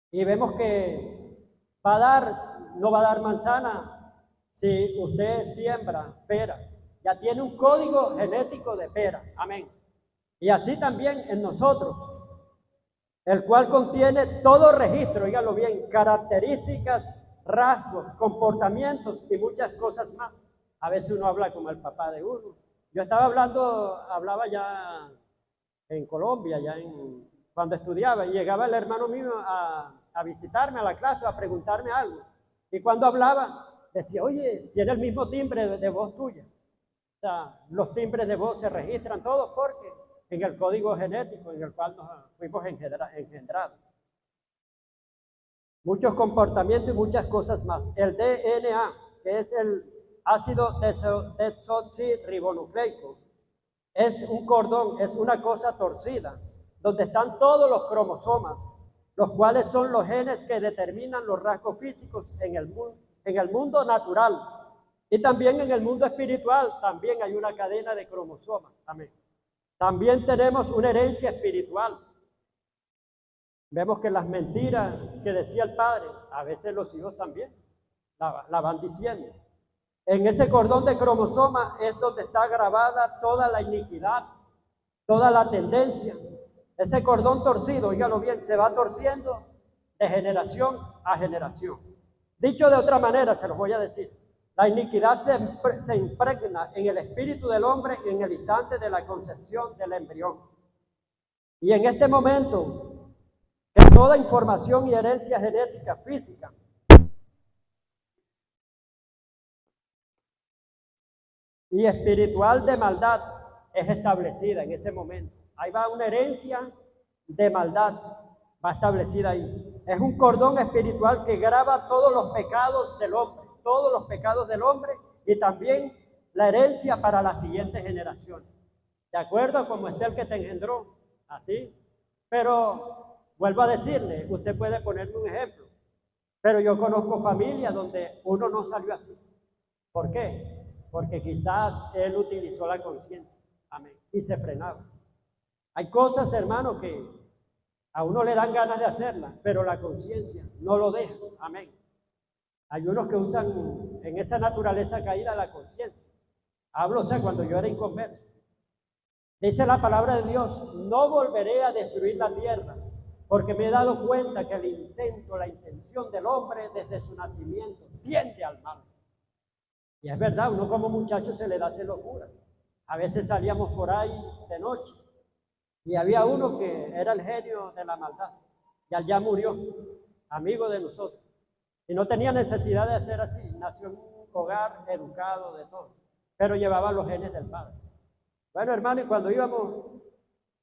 Y vemos que no va a dar manzana si usted siembra pera. Ya tiene un código genético de pera, amén. Y así también en nosotros, el cual contiene todo registro, oígalo bien, características, rasgos, comportamientos y muchas cosas más. A veces uno habla como el papá de uno. Yo hablaba ya en Colombia, cuando estudiaba, y llegaba el hermano mío a visitarme a la clase, a preguntarme algo. Y cuando hablaba, decía, oye, tiene el mismo timbre de voz tuya. O sea, los timbres de voz se registran todos porque en el código genético en el cual nos fuimos engendrados. Muchos comportamientos y muchas cosas más. El DNA, que es el ácido desoxirribonucleico, es un cordón, es una cosa torcida, donde están todos los cromosomas, los cuales son los genes que determinan los rasgos físicos en el mundo natural. Y también en el mundo espiritual, también hay una cadena de cromosomas. Amén. También tenemos una herencia espiritual. Vemos que las mentiras que decía el padre, a veces los hijos también la van diciendo. En ese cordón de cromosomas es donde está grabada toda la iniquidad, toda la tendencia. Ese cordón torcido, óigalo bien, se va torciendo de generación a generación. Dicho de otra manera, se los voy a decir. La iniquidad se impregna en el espíritu del hombre en el instante de la concepción del embrión. Y en este momento, que toda información y herencia genética física y espiritual de maldad es establecida en ese momento. Ahí va una herencia de maldad, va establecida ahí. Es un cordón espiritual que graba todos los pecados del hombre. Todos los pecados del hombre y también la herencia para las siguientes generaciones. ¿De acuerdo? Como está el que te engendró, así. Pero vuelvo a decirle, usted puede ponerme un ejemplo, pero yo conozco familias donde uno no salió así. ¿Por qué? Porque quizás él utilizó la conciencia, amén, y se frenaba. Hay cosas, hermano, que a uno le dan ganas de hacerlas, pero la conciencia no lo deja, amén. Hay unos que usan en esa naturaleza caída la conciencia. Hablo, o sea, cuando yo era inconverso. Dice la palabra de Dios, no volveré a destruir la tierra, porque me he dado cuenta que la intención del hombre desde su nacimiento tiende al mal. Y es verdad, uno como muchacho se le da esa locura. A veces salíamos por ahí de noche y había uno que era el genio de la maldad. Y ya murió, amigo de nosotros. Y no tenía necesidad de hacer así, nació en un hogar educado de todo, pero llevaba los genes del padre. Bueno, hermano, y cuando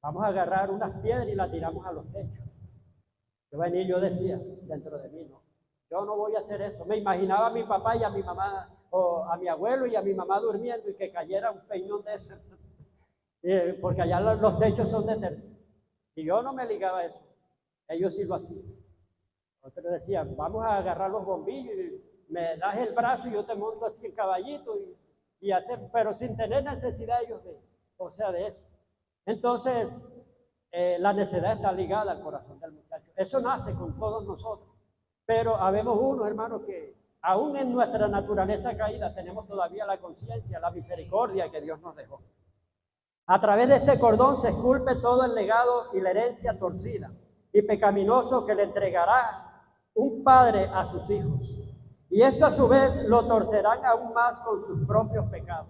vamos a agarrar unas piedras y las tiramos a los techos. Yo venía y yo decía, dentro de mí, no, yo no voy a hacer eso. Me imaginaba a mi papá y a mi mamá, o a mi abuelo y a mi mamá durmiendo y que cayera un peñón de eso, porque allá los techos son de terreno. Y yo no me ligaba a eso, ellos sí lo hacían. Otros decían, vamos a agarrar los bombillos y me das el brazo y yo te monto así el caballito y hacer, pero sin tener necesidad ellos de eso. Entonces, la necedad está ligada al corazón del muchacho. Eso nace con todos nosotros. Pero habemos unos, hermanos, que aún en nuestra naturaleza caída tenemos todavía la conciencia, la misericordia que Dios nos dejó. A través de este cordón se esculpe todo el legado y la herencia torcida y pecaminoso que le entregará un padre a sus hijos. Y esto a su vez lo torcerán aún más con sus propios pecados.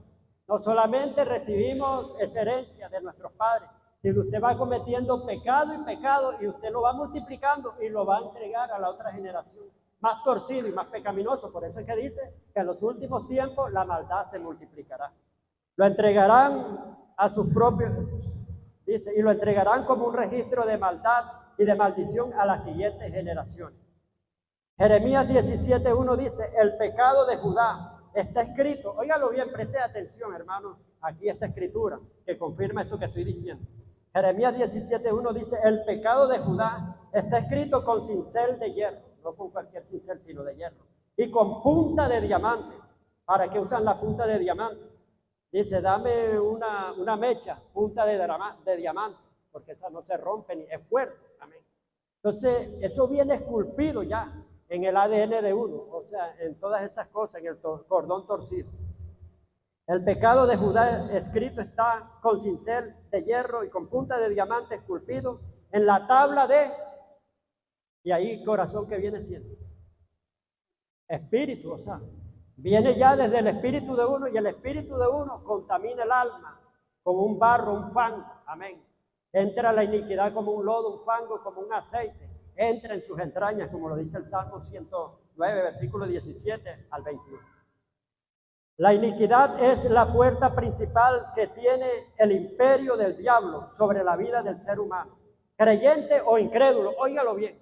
No solamente recibimos esa herencia de nuestros padres, sino usted va cometiendo pecado y pecado y usted lo va multiplicando y lo va a entregar a la otra generación. Más torcido y más pecaminoso. Por eso es que dice que en los últimos tiempos la maldad se multiplicará. Lo entregarán a sus propios, dice, y lo entregarán como un registro de maldad y de maldición a las siguientes generaciones. Jeremías 17:1 dice, el pecado de Judá está escrito. Óigalo bien, preste atención, hermano. Aquí esta escritura que confirma esto que estoy diciendo. Jeremías 17:1 dice, el pecado de Judá está escrito con cincel de hierro, no con cualquier cincel, sino de hierro, y con punta de diamante. ¿Para qué usan la punta de diamante? Dice, dame una mecha, punta de diamante, porque esa no se rompe ni es fuerte. Amén. Entonces, eso viene esculpido ya en el ADN de uno, o sea, en todas esas cosas, en el cordón torcido. El pecado de Judá escrito está con cincel de hierro y con punta de diamante esculpido en la tabla de, y ahí corazón que viene siendo espíritu, o sea, viene ya desde el espíritu de uno y el espíritu de uno contamina el alma como un barro, un fango, amén. Entra la iniquidad como un lodo, un fango, como un aceite, entra en sus entrañas, como lo dice el Salmo 109, versículo 17 al 21. La iniquidad es la puerta principal que tiene el imperio del diablo sobre la vida del ser humano, creyente o incrédulo. Óigalo bien.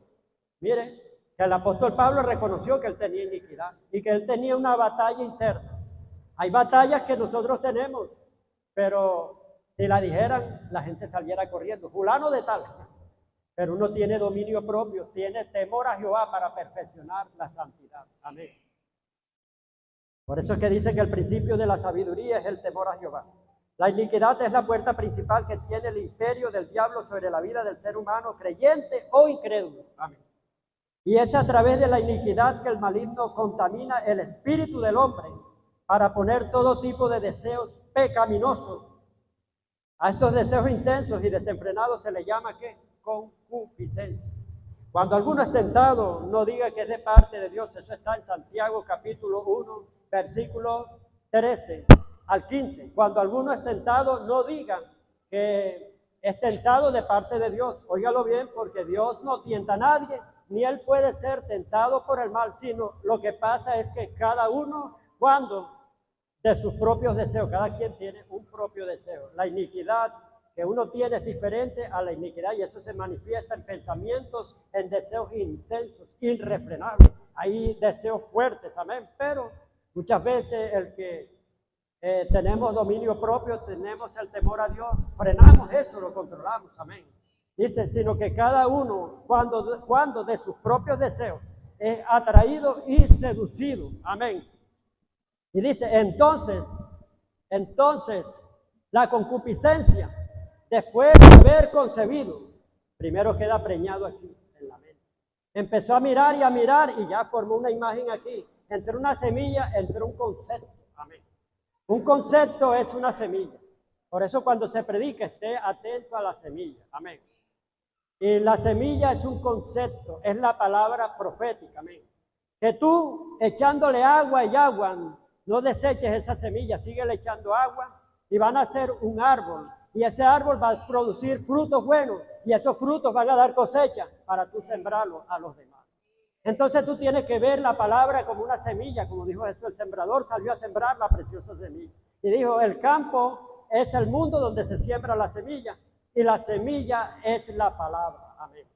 Mire, que el apóstol Pablo reconoció que él tenía iniquidad y que él tenía una batalla interna. Hay batallas que nosotros tenemos, pero si la dijeran, la gente saliera corriendo. Fulano de tal. Pero uno tiene dominio propio, tiene temor a Jehová para perfeccionar la santidad. Amén. Por eso es que dice que el principio de la sabiduría es el temor a Jehová. La iniquidad es la puerta principal que tiene el imperio del diablo sobre la vida del ser humano, creyente o incrédulo. Amén. Y es a través de la iniquidad que el maligno contamina el espíritu del hombre para poner todo tipo de deseos pecaminosos. A estos deseos intensos y desenfrenados se le llama ¿qué? Concupiscencia. Cuando alguno es tentado, no diga que es de parte de Dios. Eso está en Santiago capítulo 1, versículo 13 al 15. Cuando alguno es tentado, no diga que es tentado de parte de Dios. Óigalo bien, porque Dios no tienta a nadie, ni él puede ser tentado por el mal, sino lo que pasa es que cada uno, cuando de sus propios deseos, cada quien tiene un propio deseo. La iniquidad que uno tiene es diferente a la iniquidad y eso se manifiesta en pensamientos, en deseos intensos, irrefrenables. Hay deseos fuertes, amén, pero muchas veces el que tenemos dominio propio, tenemos el temor a Dios, frenamos eso, lo controlamos, amén. Dice, sino que cada uno, cuando de sus propios deseos, es atraído y seducido, amén. Y dice, entonces, la concupiscencia, después de haber concebido, primero queda preñado aquí en la mente. Empezó a mirar y ya formó una imagen aquí. Entre una semilla, entre un concepto. Amén. Un concepto es una semilla. Por eso cuando se predica, esté atento a la semilla. Amén. Y la semilla es un concepto, es la palabra profética. Amén. Que tú echándole agua y agua, no deseches esa semilla, síguele echando agua y van a ser un árbol. Y ese árbol va a producir frutos buenos y esos frutos van a dar cosecha para tú sembrarlo a los demás. Entonces tú tienes que ver la palabra como una semilla, como dijo Jesús, el sembrador salió a sembrar la preciosa semilla. Y dijo, el campo es el mundo donde se siembra la semilla y la semilla es la palabra. Amén.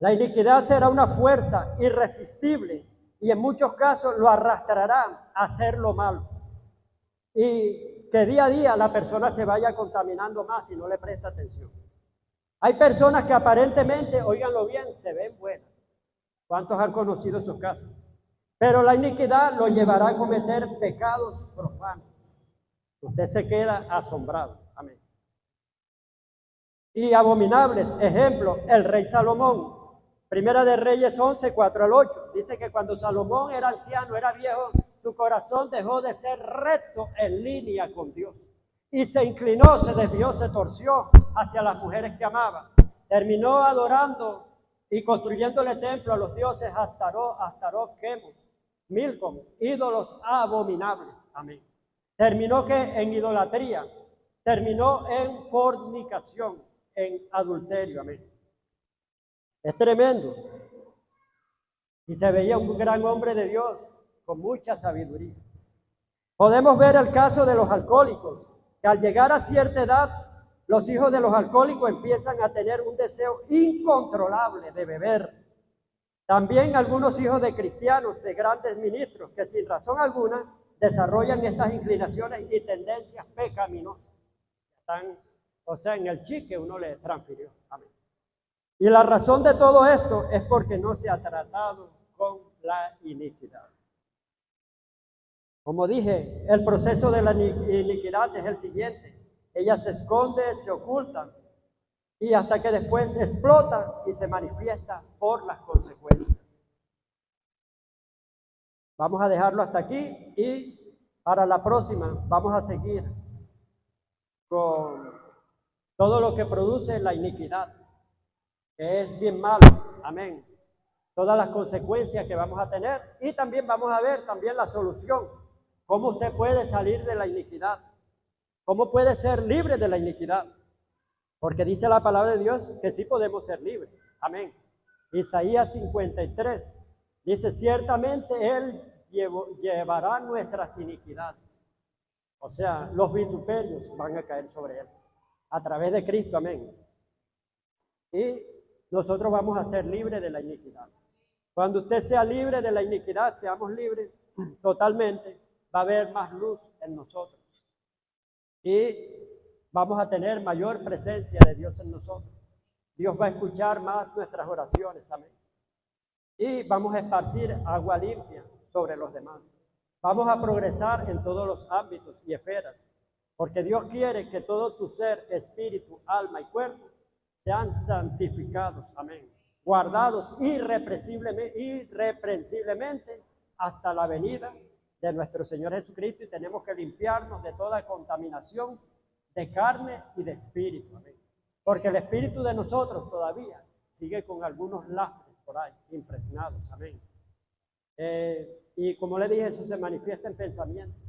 La iniquidad será una fuerza irresistible y en muchos casos lo arrastrará a hacer lo malo. Y que día a día la persona se vaya contaminando más y no le presta atención. Hay personas que aparentemente, óiganlo bien, se ven buenas. ¿Cuántos han conocido esos casos? Pero la iniquidad lo llevará a cometer pecados profanos. Usted se queda asombrado. Amén. Y abominables, ejemplo, el rey Salomón. Primera de Reyes 11, 4 al 8. Dice que cuando Salomón era anciano, era viejo, su corazón dejó de ser recto en línea con Dios. y se inclinó, se desvió, se torció hacia las mujeres que amaba. Terminó adorando y construyéndole templo a los dioses Astarot, Quemos, Milcom, ídolos abominables. Amén. Terminó que en idolatría, terminó en fornicación, en adulterio. Amén. Es tremendo. Y se veía un gran hombre de Dios con mucha sabiduría. Podemos ver el caso de los alcohólicos, que al llegar a cierta edad, los hijos de los alcohólicos empiezan a tener un deseo incontrolable de beber. También algunos hijos de cristianos, de grandes ministros, que sin razón alguna desarrollan estas inclinaciones y tendencias pecaminosas. Están, o sea, en el chip que uno le transfirió. Amén. Y la razón de todo esto es porque no se ha tratado con la iniquidad. Como dije, el proceso de la iniquidad es el siguiente. Ella se esconde, se oculta, y hasta que después explota y se manifiesta por las consecuencias. Vamos a dejarlo hasta aquí y para la próxima vamos a seguir con todo lo que produce la iniquidad, que es bien malo. Amén. Todas las consecuencias que vamos a tener y también vamos a ver también la solución. Cómo usted puede salir de la iniquidad. Cómo puede ser libre de la iniquidad. Porque dice la palabra de Dios que sí podemos ser libres. Amén. Isaías 53 dice, ciertamente Él llevará nuestras iniquidades. O sea, los vituperios van a caer sobre Él. A través de Cristo, amén. Y nosotros vamos a ser libres de la iniquidad. Cuando usted sea libre de la iniquidad, seamos libres totalmente, va a haber más luz en nosotros. Y vamos a tener mayor presencia de Dios en nosotros. Dios va a escuchar más nuestras oraciones, amén. Y vamos a esparcir agua limpia sobre los demás. Vamos a progresar en todos los ámbitos y esferas, porque Dios quiere que todo tu ser, espíritu, alma y cuerpo sean santificados, amén. Guardados irreprensiblemente hasta la venida de nuestro Señor Jesucristo, y tenemos que limpiarnos de toda contaminación de carne y de espíritu, amén. Porque el espíritu de nosotros todavía sigue con algunos lastres por ahí, impregnados, amén. Y como le dije, eso se manifiesta en pensamientos.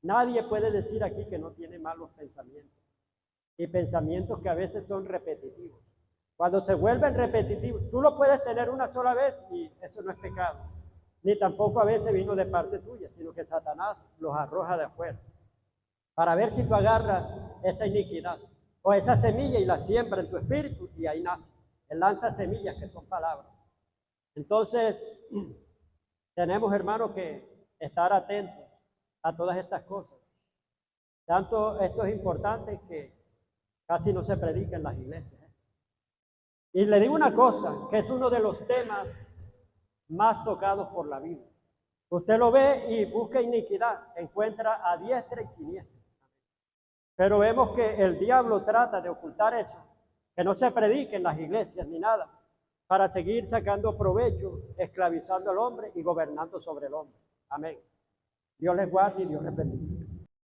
Nadie puede decir aquí que no tiene malos pensamientos. Y pensamientos que a veces son repetitivos. Cuando se vuelven repetitivos, tú lo puedes tener una sola vez y eso no es pecado. Ni tampoco a veces vino de parte tuya, sino que Satanás los arroja de afuera. Para ver si tú agarras esa iniquidad o esa semilla y la siembra en tu espíritu y ahí nace. Él lanza semillas que son palabras. Entonces, tenemos, hermanos, que estar atentos a todas estas cosas. Tanto esto es importante que casi no se predica en las iglesias. Y le digo una cosa, que es uno de los temas más tocados por la Biblia. Usted lo ve y busca iniquidad, encuentra a diestra y siniestra. Pero vemos que el diablo trata de ocultar eso, que no se predique en las iglesias ni nada, para seguir sacando provecho, esclavizando al hombre y gobernando sobre el hombre. Amén. Dios les guarde y Dios les bendiga.